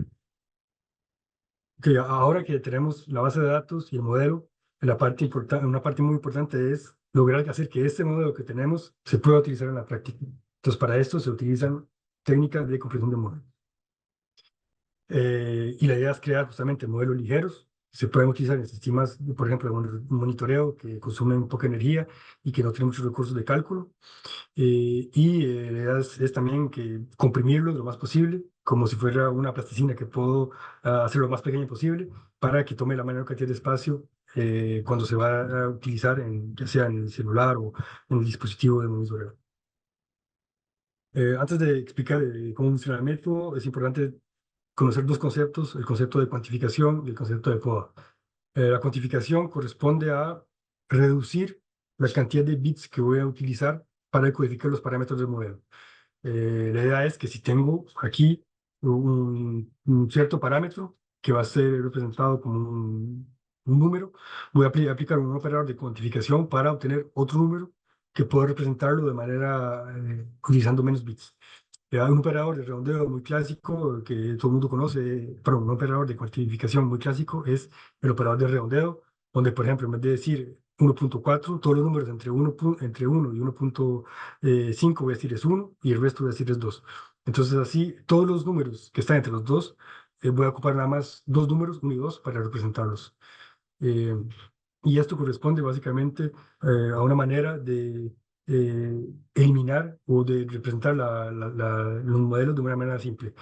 Ahora que tenemos la base de datos y el modelo, una parte muy importante es lograr hacer que este modelo que tenemos se pueda utilizar en la práctica. Entonces, para esto se utilizan técnicas de comprensión de modelos. Y la idea es crear justamente modelos ligeros. Se pueden utilizar en sistemas, por ejemplo, de monitoreo que consumen poca energía y que no tienen muchos recursos de cálculo. La idea es también que comprimirlos lo más posible, como si fuera una plasticina que puedo hacer lo más pequeño posible para que tome la menor cantidad de espacio cuando se va a utilizar, ya sea en el celular o en el dispositivo de monitoreo. Antes de explicar cómo funciona el método, es importante conocer dos conceptos, el concepto de cuantificación y el concepto de poda. La cuantificación corresponde a reducir la cantidad de bits que voy a utilizar para codificar los parámetros del modelo. La idea es que si tengo aquí un cierto parámetro que va a ser representado como un número, voy a aplicar un operador de cuantificación para obtener otro número que puedo representarlo de manera utilizando menos bits. Hay un operador de redondeo muy clásico que todo el mundo conoce, perdón, un operador de cuantificación muy clásico es el operador de redondeo, donde, por ejemplo, en vez de decir 1.4, todos los números entre 1 y 1.5 voy a decir es 1 y el resto voy a decir es 2. Entonces, así, todos los números que están entre los dos, voy a ocupar nada más dos números, 1 y 2, para representarlos. Eh, y esto corresponde básicamente a una manera de eliminar o de representar los modelos de una manera simple.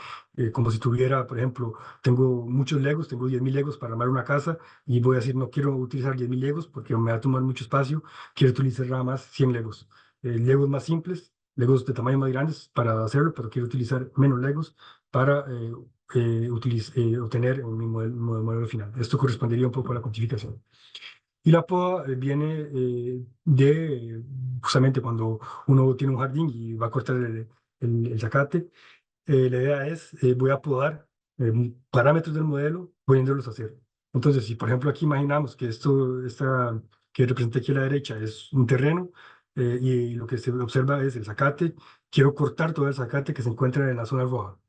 Como si tuviera, por ejemplo, tengo muchos Legos, tengo 10.000 Legos para armar una casa y voy a decir, no quiero utilizar 10.000 Legos porque me va a tomar mucho espacio, quiero utilizar nada más 100 Legos. Legos más simples, Legos de tamaño más grandes para hacerlo, pero quiero utilizar menos Legos para obtener mi modelo final. Esto correspondería un poco a la cuantificación. Y la poda viene de justamente cuando uno tiene un jardín y va a cortar el zacate. La idea es, voy a podar parámetros del modelo poniéndolos a cero. Entonces, si por ejemplo aquí imaginamos que que representa aquí a la derecha es un terreno y lo que se observa es el zacate, quiero cortar todo el zacate que se encuentra en la zona roja.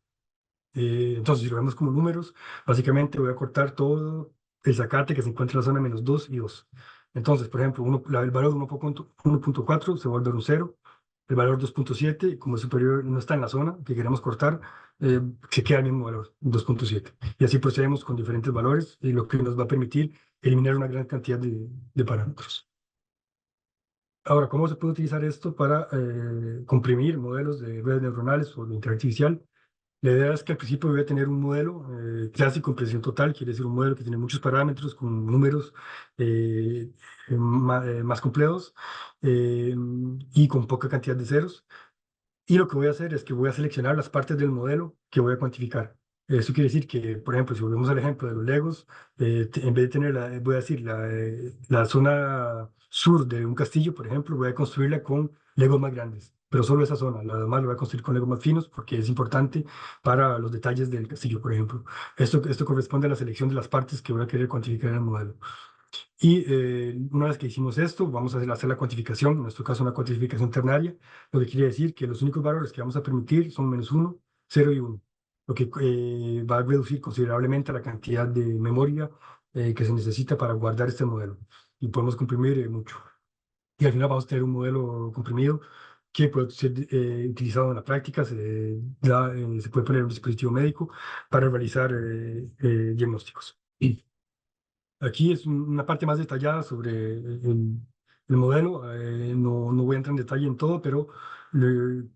Entonces, si lo vemos como números, básicamente voy a cortar todo el zacate que se encuentra en la zona menos 2 y 2. Entonces, por ejemplo, el valor 1.4 se vuelve un 0, el valor 2.7, como es superior no está en la zona que queremos cortar, se queda el mismo valor, 2.7. Y así procedemos con diferentes valores, y lo que nos va a permitir eliminar una gran cantidad de parámetros. Ahora, ¿cómo se puede utilizar esto para comprimir modelos de redes neuronales o de inteligencia artificial? La idea es que al principio voy a tener un modelo clásico en precisión total, quiere decir un modelo que tiene muchos parámetros con números eh, más complejos y con poca cantidad de ceros. Y lo que voy a hacer es que voy a seleccionar las partes del modelo que voy a cuantificar. Eso quiere decir que, por ejemplo, si volvemos al ejemplo de los Legos, en vez de tener, voy a decir, la zona sur de un castillo, por ejemplo, voy a construirla con Legos más grandes, pero solo esa zona. La demás lo voy a construir con Legos más finos porque es importante para los detalles del castillo, por ejemplo. Esto corresponde a la selección de las partes que voy a querer cuantificar en el modelo. Y una vez que hicimos esto, vamos a hacer la cuantificación, en nuestro caso una cuantificación ternaria, lo que quiere decir que los únicos valores que vamos a permitir son -1, 0 y 1, lo que va a reducir considerablemente la cantidad de memoria que se necesita para guardar este modelo. Y podemos comprimir mucho. Y al final vamos a tener un modelo comprimido que puede ser utilizado en la práctica, se puede poner en un dispositivo médico para realizar diagnósticos. Aquí es una parte más detallada sobre el modelo. No voy a entrar en detalle en todo, pero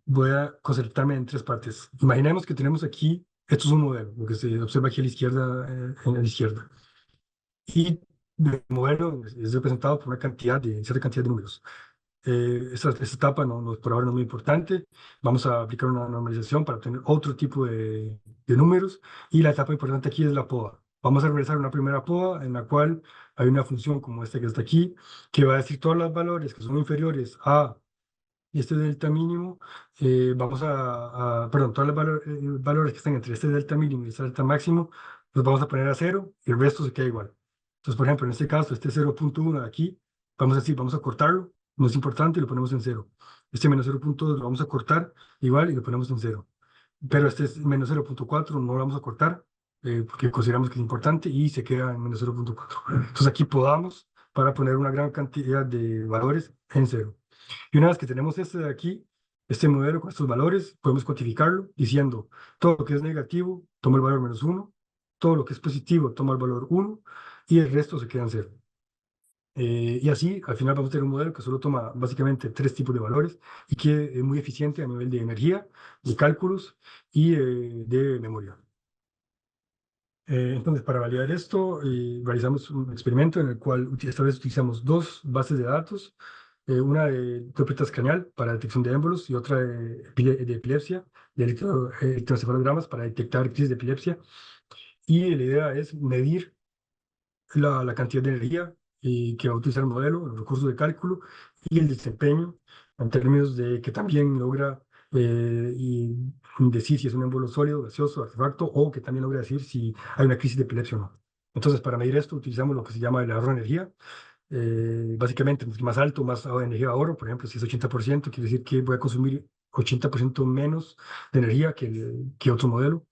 voy a concentrarme en tres partes. Imaginemos que tenemos aquí, esto es un modelo, lo que se observa aquí a la izquierda, en la izquierda. Y el modelo es representado por una cierta cantidad de números. Esta etapa por ahora no es muy importante. Vamos a aplicar una normalización para obtener otro tipo de números. Y la etapa importante aquí es la poda. Vamos a realizar una primera poda en la cual hay una función como esta que está aquí, que va a decir todos los valores que son inferiores a este delta mínimo. Perdón, todos los valores que están entre este delta mínimo y este delta máximo, los vamos a poner a cero y el resto se queda igual. Entonces, por ejemplo, en este caso, este 0.1 de aquí, vamos a decir, vamos a cortarlo, no es importante y lo ponemos en cero. Este -0.2 lo vamos a cortar igual y lo ponemos en cero. Pero este es -0.4, no lo vamos a cortar porque consideramos que es importante y se queda en -0.4. Entonces aquí podamos para poner una gran cantidad de valores en cero. Y una vez que tenemos este de aquí, este modelo con estos valores, podemos cuantificarlo diciendo todo lo que es negativo toma el valor -1, todo lo que es positivo toma el valor 1 y el resto se queda en cero. Y así, al final vamos a tener un modelo que solo toma básicamente tres tipos de valores y que es muy eficiente a nivel de energía, de cálculos y de memoria. Entonces, para validar esto, realizamos un experimento en el cual esta vez utilizamos dos bases de datos, una de interpretas craneal para detección de émbolos y otra de epilepsia, de electroencefalogramas para detectar crisis de epilepsia. Y la idea es medir la cantidad de energía que va a utilizar el modelo, los recursos de cálculo y el desempeño en términos de que también logra y decir si es un émbolo sólido, gaseoso, artefacto, o que también logra decir si hay una crisis de epilepsia o no. Entonces, para medir esto, utilizamos lo que se llama el ahorro de energía. Básicamente, entre más alto, más energía ahorro. Por ejemplo, si es 80%, quiere decir que voy a consumir 80% menos de energía que otro modelo.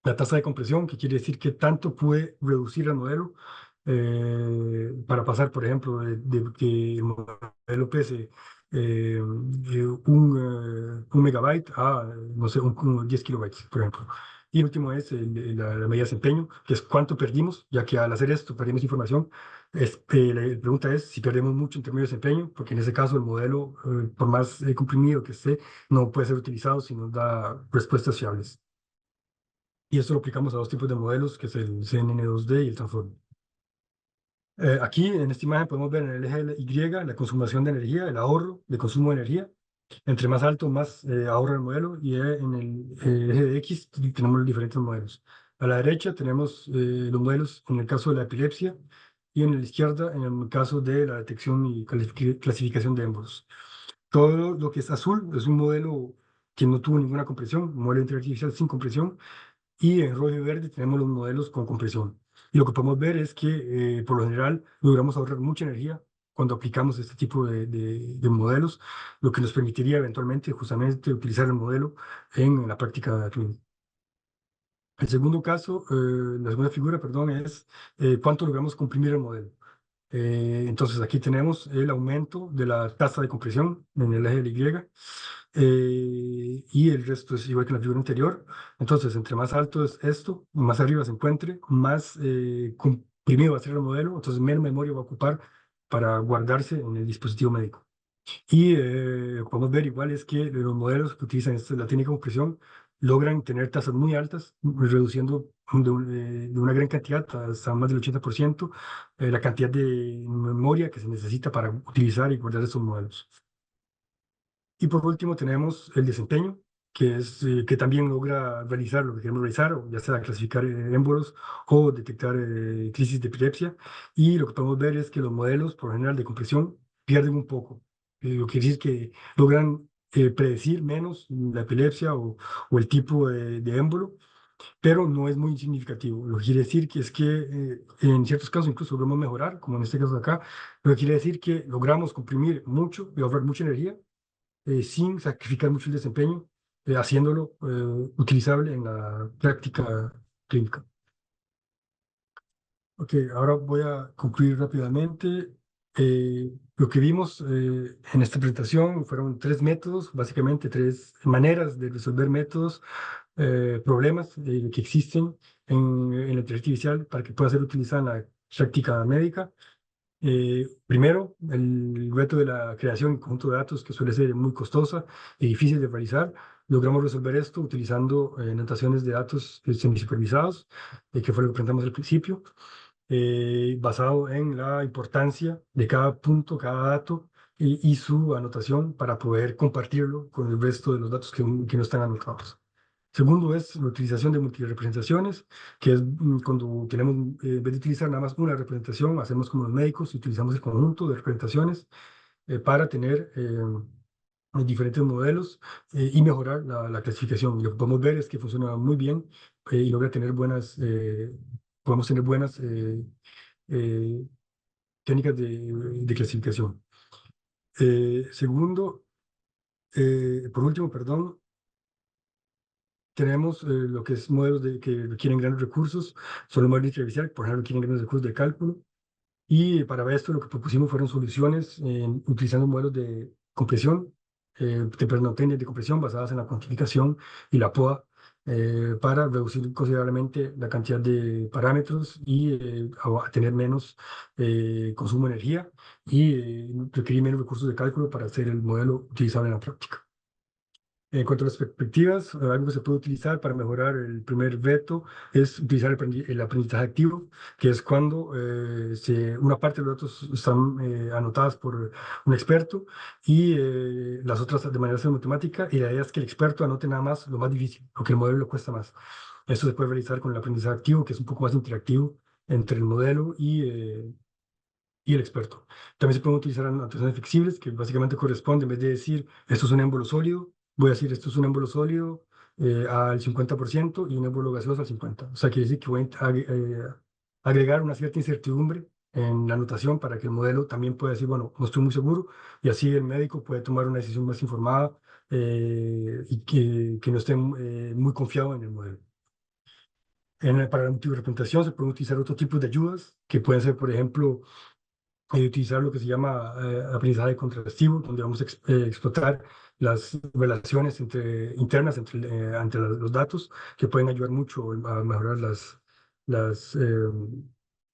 La tasa de compresión, que quiere decir que tanto puede reducir el modelo para pasar, por ejemplo, de que el modelo pese un megabyte a, no sé, un 10 kilobytes, por ejemplo. Y el último es la medida de desempeño, que es cuánto perdimos, ya que al hacer esto perdimos información. La pregunta es si perdemos mucho en términos de desempeño, porque en ese caso el modelo, por más comprimido que esté, no puede ser utilizado si nos da respuestas fiables. Y esto lo aplicamos a dos tipos de modelos, que es el CNN2D y el Transformer. Aquí en esta imagen podemos ver en el eje Y la consumación de energía, el ahorro de consumo de energía. Entre más alto, más ahorra el modelo. Y en el eje de X tenemos los diferentes modelos. A la derecha tenemos los modelos en el caso de la epilepsia y en la izquierda en el caso de la detección y clasificación de émbolos. Todo lo que es azul es un modelo que no tuvo ninguna compresión, un modelo de inteligencia artificial sin compresión. Y en rojo y verde tenemos los modelos con compresión. Y lo que podemos ver es que, por lo general, logramos ahorrar mucha energía cuando aplicamos este tipo de modelos, lo que nos permitiría eventualmente justamente utilizar el modelo en la práctica clínica. El segundo caso, la segunda figura, perdón, es cuánto logramos comprimir el modelo. Entonces aquí tenemos el aumento de la tasa de compresión en el eje de Y y el resto es igual que en la figura anterior. Entonces, entre más alto es esto, más arriba se encuentre, más comprimido va a ser el modelo, entonces menos memoria va a ocupar para guardarse en el dispositivo médico. Y lo que podemos ver igual es que los modelos que utilizan la técnica de compresión logran tener tasas muy altas, reduciendo de una gran cantidad, hasta más del 80%, la cantidad de memoria que se necesita para utilizar y guardar estos modelos. Y por último tenemos el desempeño, que también logra realizar lo que queremos realizar, o ya sea clasificar émbolos o detectar crisis de epilepsia. Y lo que podemos ver es que los modelos, por lo general, de compresión pierden un poco. Lo que quiere decir que logran predecir menos la epilepsia o el tipo de émbolo, pero no es muy significativo. Lo que quiere decir que es que en ciertos casos incluso logramos mejorar, como en este caso de acá. Lo que quiere decir que logramos comprimir mucho y ahorrar mucha energía sin sacrificar mucho el desempeño, haciéndolo utilizable en la práctica clínica. Ok, ahora voy a concluir rápidamente. Lo que vimos en esta presentación fueron tres métodos, básicamente tres maneras de resolver problemas que existen en la inteligencia artificial para que pueda ser utilizada en la práctica médica. Primero, el reto de la creación de conjunto de datos, que suele ser muy costosa y difícil de realizar. Logramos resolver esto utilizando notaciones de datos semisupervisados, que fue lo que presentamos al principio, basado en la importancia de cada punto, cada dato y su anotación para poder compartirlo con el resto de los datos que no están anotados. Segundo es la utilización de multirepresentaciones, que es cuando tenemos, en vez de utilizar nada más una representación, hacemos como los médicos y utilizamos el conjunto de representaciones para tener diferentes modelos y mejorar la clasificación. Y lo que podemos ver es que funciona muy bien y logra tener podemos tener buenas eh, técnicas de clasificación. Segundo, por último, perdón, tenemos lo que es modelos que requieren grandes recursos, son los modelos de artificial, por ejemplo, requieren grandes recursos de cálculo. Y para esto lo que propusimos fueron soluciones utilizando modelos de compresión, técnicas de compresión basadas en la cuantificación y la POA para reducir considerablemente la cantidad de parámetros y a tener menos consumo de energía y requerir menos recursos de cálculo para hacer el modelo utilizable en la práctica. En cuanto a las perspectivas, algo que se puede utilizar para mejorar el primer reto es utilizar el aprendizaje activo, que es cuando una parte de los datos están anotadas por un experto y las otras de manera matemática, y la idea es que el experto anote nada más lo más difícil, lo que el modelo le cuesta más. Esto se puede realizar con el aprendizaje activo, que es un poco más interactivo entre el modelo y el experto. También se pueden utilizar anotaciones flexibles, que básicamente corresponden, en vez de decir esto es un émbolo sólido, voy a decir esto es un émbolo sólido al 50% y un émbolo gaseoso al 50%. O sea, quiere decir que voy a agregar una cierta incertidumbre en la anotación para que el modelo también pueda decir, bueno, no estoy muy seguro, y así el médico puede tomar una decisión más informada y que no esté muy confiado en el modelo. Para la multirepresentación se pueden utilizar otro tipo de ayudas, que pueden ser, por ejemplo, utilizar lo que se llama aprendizaje contrastivo, donde vamos a explotar las relaciones internas entre los datos, que pueden ayudar mucho a mejorar las,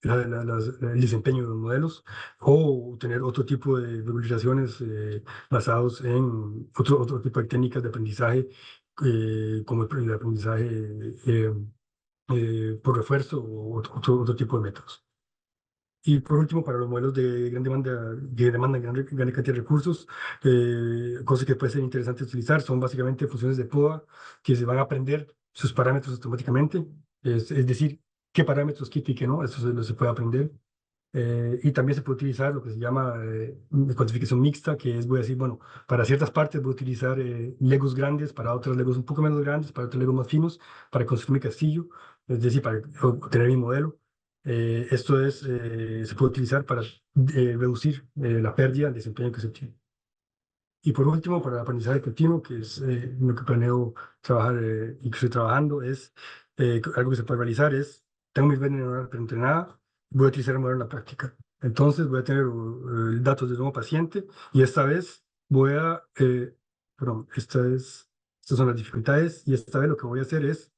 el desempeño de los modelos, o tener otro tipo de visualizaciones basados en otro tipo de técnicas de aprendizaje, como el aprendizaje por refuerzo o otro tipo de métodos. Y por último, para los modelos de gran demanda, que demandan gran cantidad de recursos, cosas que pueden ser interesantes utilizar son básicamente funciones de POA que se van a aprender sus parámetros automáticamente, es decir, qué parámetros qué y qué no, eso se puede aprender. Y también se puede utilizar lo que se llama cuantificación mixta, que es, voy a decir, bueno, para ciertas partes voy a utilizar legos grandes, para otras legos un poco menos grandes, para otros legos más finos, para construir mi castillo, es decir, para obtener mi modelo. Se puede utilizar para reducir la pérdida, el desempeño que se obtiene. Y por último, para el aprendizaje continuo, que es lo que planeo trabajar y que estoy trabajando, es algo que se puede realizar, tengo mi red neuronal preentrenada, voy a utilizar el modelo en la práctica. Entonces voy a tener datos de un nuevo paciente y esta vez perdón, estas son las dificultades y esta vez lo que voy a hacer es,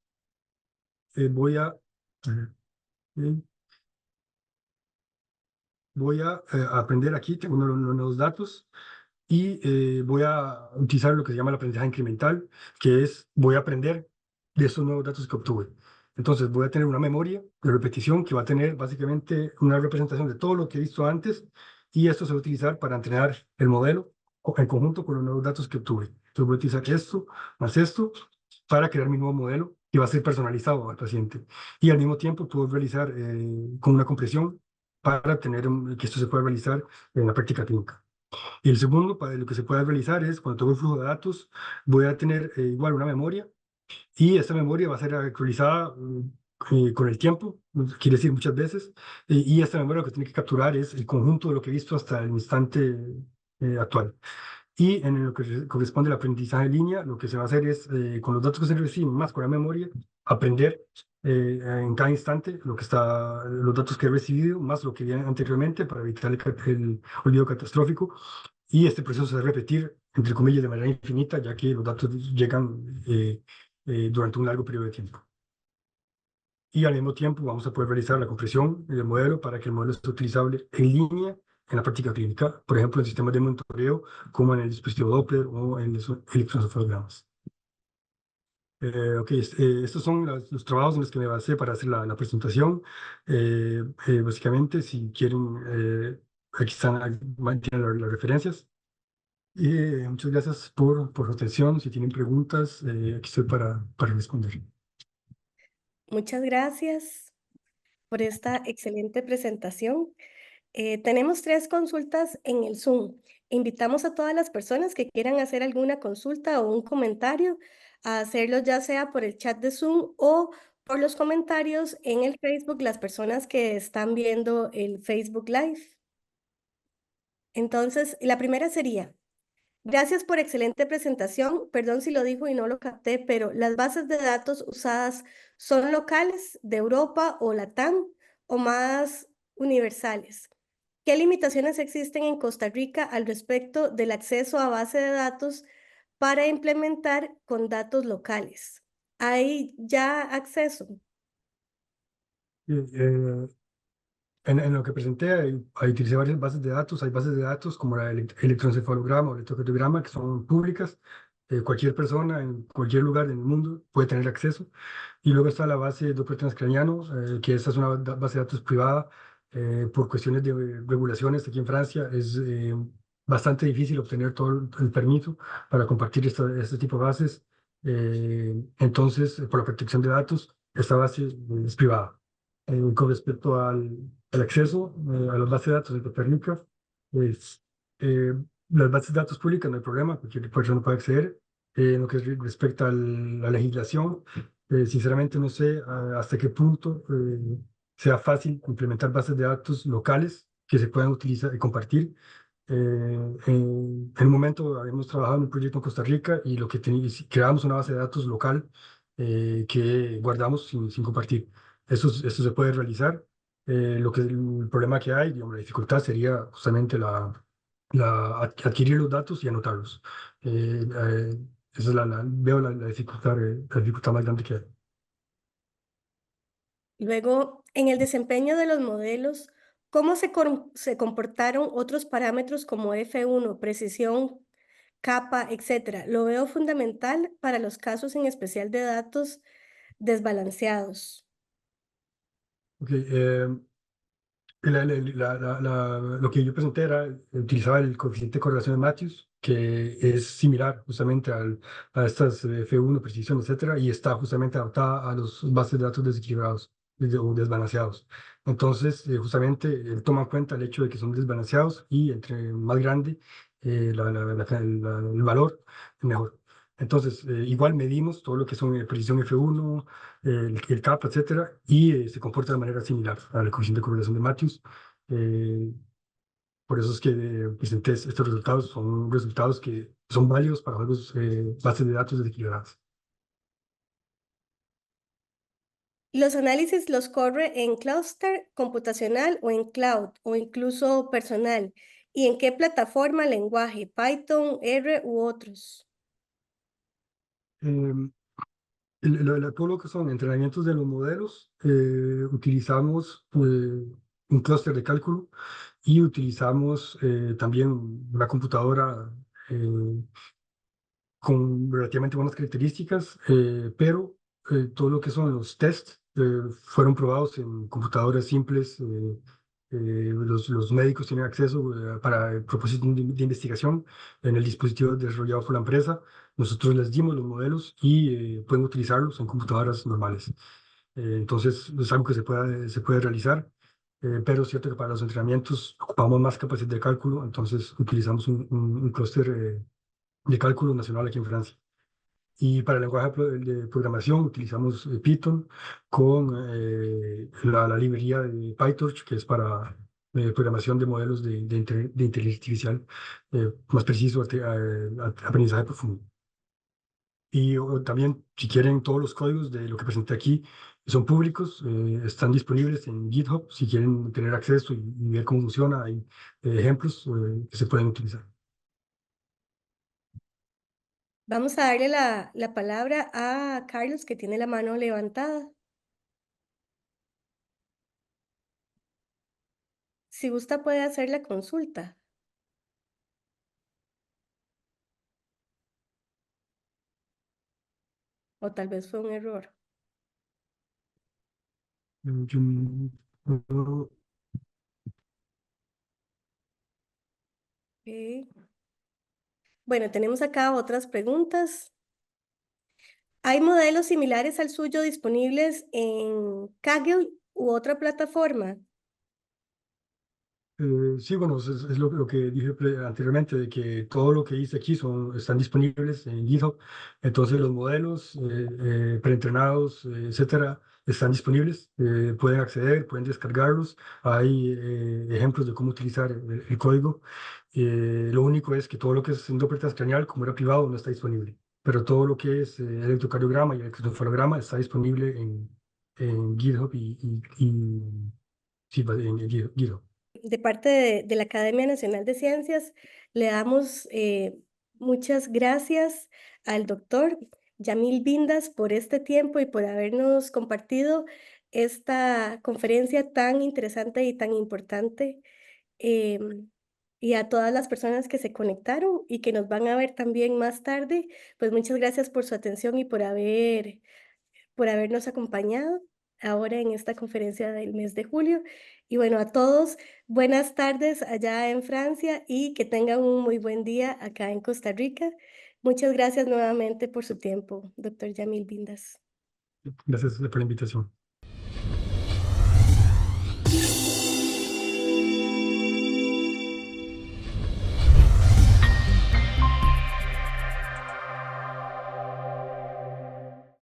voy a, eh, voy a aprender aquí, tengo unos nuevos datos y voy a utilizar lo que se llama el aprendizaje incremental, que es voy a aprender de esos nuevos datos que obtuve. Entonces voy a tener una memoria de repetición que va a tener básicamente una representación de todo lo que he visto antes y esto se va a utilizar para entrenar el modelo en conjunto con los nuevos datos que obtuve. Entonces voy a utilizar esto más esto para crear mi nuevo modelo que va a ser personalizado al paciente. Y al mismo tiempo puedo realizar con una compresión para tener que esto se pueda realizar en la práctica clínica. Y el segundo, para lo que se puede realizar es, cuando tengo un flujo de datos, voy a tener igual una memoria y esta memoria va a ser actualizada con el tiempo, quiere decir muchas veces, y esta memoria lo que tiene que capturar es el conjunto de lo que he visto hasta el instante actual. Y en lo que corresponde al aprendizaje en línea, lo que se va a hacer es, con los datos que se reciben más con la memoria, aprender en cada instante los datos que he recibido, más lo que viene anteriormente para evitar el olvido catastrófico. Y este proceso se va a repetir, entre comillas, de manera infinita, ya que los datos llegan durante un largo periodo de tiempo. Y al mismo tiempo vamos a poder realizar la compresión del modelo para que el modelo esté utilizable en línea en la práctica clínica, por ejemplo, en sistemas de monitoreo como en el dispositivo Doppler o en los electroencefalogramas. Ok, estos son los trabajos en los que me basé para hacer la presentación. Básicamente, si quieren, aquí están, tienen las referencias. Y muchas gracias por su atención. Si tienen preguntas, aquí estoy para responder. Muchas gracias por esta excelente presentación. Tenemos 3 consultas en el Zoom. Invitamos a todas las personas que quieran hacer alguna consulta o un comentario a hacerlo ya sea por el chat de Zoom o por los comentarios en el Facebook, las personas que están viendo el Facebook Live. Entonces, la primera sería, gracias por excelente presentación. Perdón si lo dijo y no lo capté, pero las bases de datos usadas son locales de Europa o Latam o más universales. ¿Qué limitaciones existen en Costa Rica al respecto del acceso a base de datos para implementar con datos locales? ¿Hay ya acceso? En lo que presenté, ahí utilicé varias bases de datos. Hay bases de datos como la electroencefalograma o electrocardiograma, que son públicas. Cualquier persona en cualquier lugar del mundo puede tener acceso. Y luego está la base de Doppler transcraniano, que esta es una base de datos privada. Por cuestiones de regulaciones aquí en Francia, es bastante difícil obtener todo el permiso para compartir este tipo de bases. Entonces, por la protección de datos, esta base es privada. Con respecto al acceso a las bases de datos de Costa Rica, pues, las bases de datos públicas no hay problema, cualquier persona puede acceder. En lo que respecta a la legislación, sinceramente no sé hasta qué punto sea fácil implementar bases de datos locales que se puedan utilizar y compartir. En un momento habíamos trabajado en un proyecto en Costa Rica y lo que teníamos, creamos una base de datos local que guardamos sin compartir. Eso se puede realizar. El problema que hay, digamos, la dificultad sería justamente adquirir los datos y anotarlos. Esa es veo la dificultad más grande que hay. Luego, en el desempeño de los modelos, ¿cómo se comportaron otros parámetros como F1, precisión, capa, etcétera? Lo veo fundamental para los casos en especial de datos desbalanceados. Ok, lo que yo presenté utilizaba el coeficiente de correlación de Matthews, que es similar justamente a estas F1, precisión, etcétera, y está justamente adaptada a los bases de datos desequilibrados o desbalanceados. Entonces, justamente, él toma en cuenta el hecho de que son desbalanceados y entre más grande el valor, mejor. Entonces, igual medimos todo lo que son precisión F1, el CAP, etcétera, y se comporta de manera similar al coeficiente de correlación de Matthews. Eh, por eso es que presenté estos resultados, son resultados que son válidos para juegos bases de datos desequilibradas. Los análisis los corre en clúster computacional o en cloud o incluso personal. ¿Y en qué plataforma, lenguaje? Python, R u otros. Eh, todo lo que son entrenamientos de los modelos, utilizamos un clúster de cálculo y utilizamos también una computadora con relativamente buenas características, pero todo lo que son los tests fueron probados en computadoras simples. Los médicos tienen acceso para propósitos de investigación en el dispositivo desarrollado por la empresa. Nosotros les dimos los modelos y pueden utilizarlos en computadoras normales. Entonces, es algo que se puede realizar, pero es cierto que para los entrenamientos ocupamos más capacidad de cálculo, entonces utilizamos un clúster de cálculo nacional aquí en Francia. Y para el lenguaje de programación utilizamos Python con la librería de PyTorch, que es para programación de modelos de inteligencia artificial, más preciso, aprendizaje profundo. Y también, si quieren, todos los códigos de lo que presenté aquí son públicos, están disponibles en GitHub. Si quieren tener acceso y ver cómo funciona, hay ejemplos que se pueden utilizar. Vamos a darle la palabra a Carlos, que tiene la mano levantada. Si gusta, puede hacer la consulta. O tal vez fue un error. Yo no- Ok. Bueno, tenemos acá otras preguntas. ¿Hay modelos similares al suyo disponibles en Kaggle u otra plataforma? Sí, bueno, es lo que dije anteriormente, de que todo lo que hice aquí están disponibles en GitHub. Entonces los modelos preentrenados, etcétera, están disponibles. Pueden acceder, pueden descargarlos. Hay ejemplos de cómo utilizar el código. Lo único es que todo lo que es endómetro transcranial, como era privado, no está disponible. Pero todo lo que es electrocardiograma y electroencefalograma está disponible en GitHub sí, en GitHub. De parte de la Academia Nacional de Ciencias, le damos muchas gracias al doctor Yamil Bindas por este tiempo y por habernos compartido esta conferencia tan interesante y tan importante. Y a todas las personas que se conectaron y que nos van a ver también más tarde, pues muchas gracias por su atención y por habernos acompañado ahora en esta conferencia del mes de julio. Y bueno, a todos, buenas tardes allá en Francia y que tengan un muy buen día acá en Costa Rica. Muchas gracias nuevamente por su tiempo, doctor Yamil Bindas. Gracias por la invitación.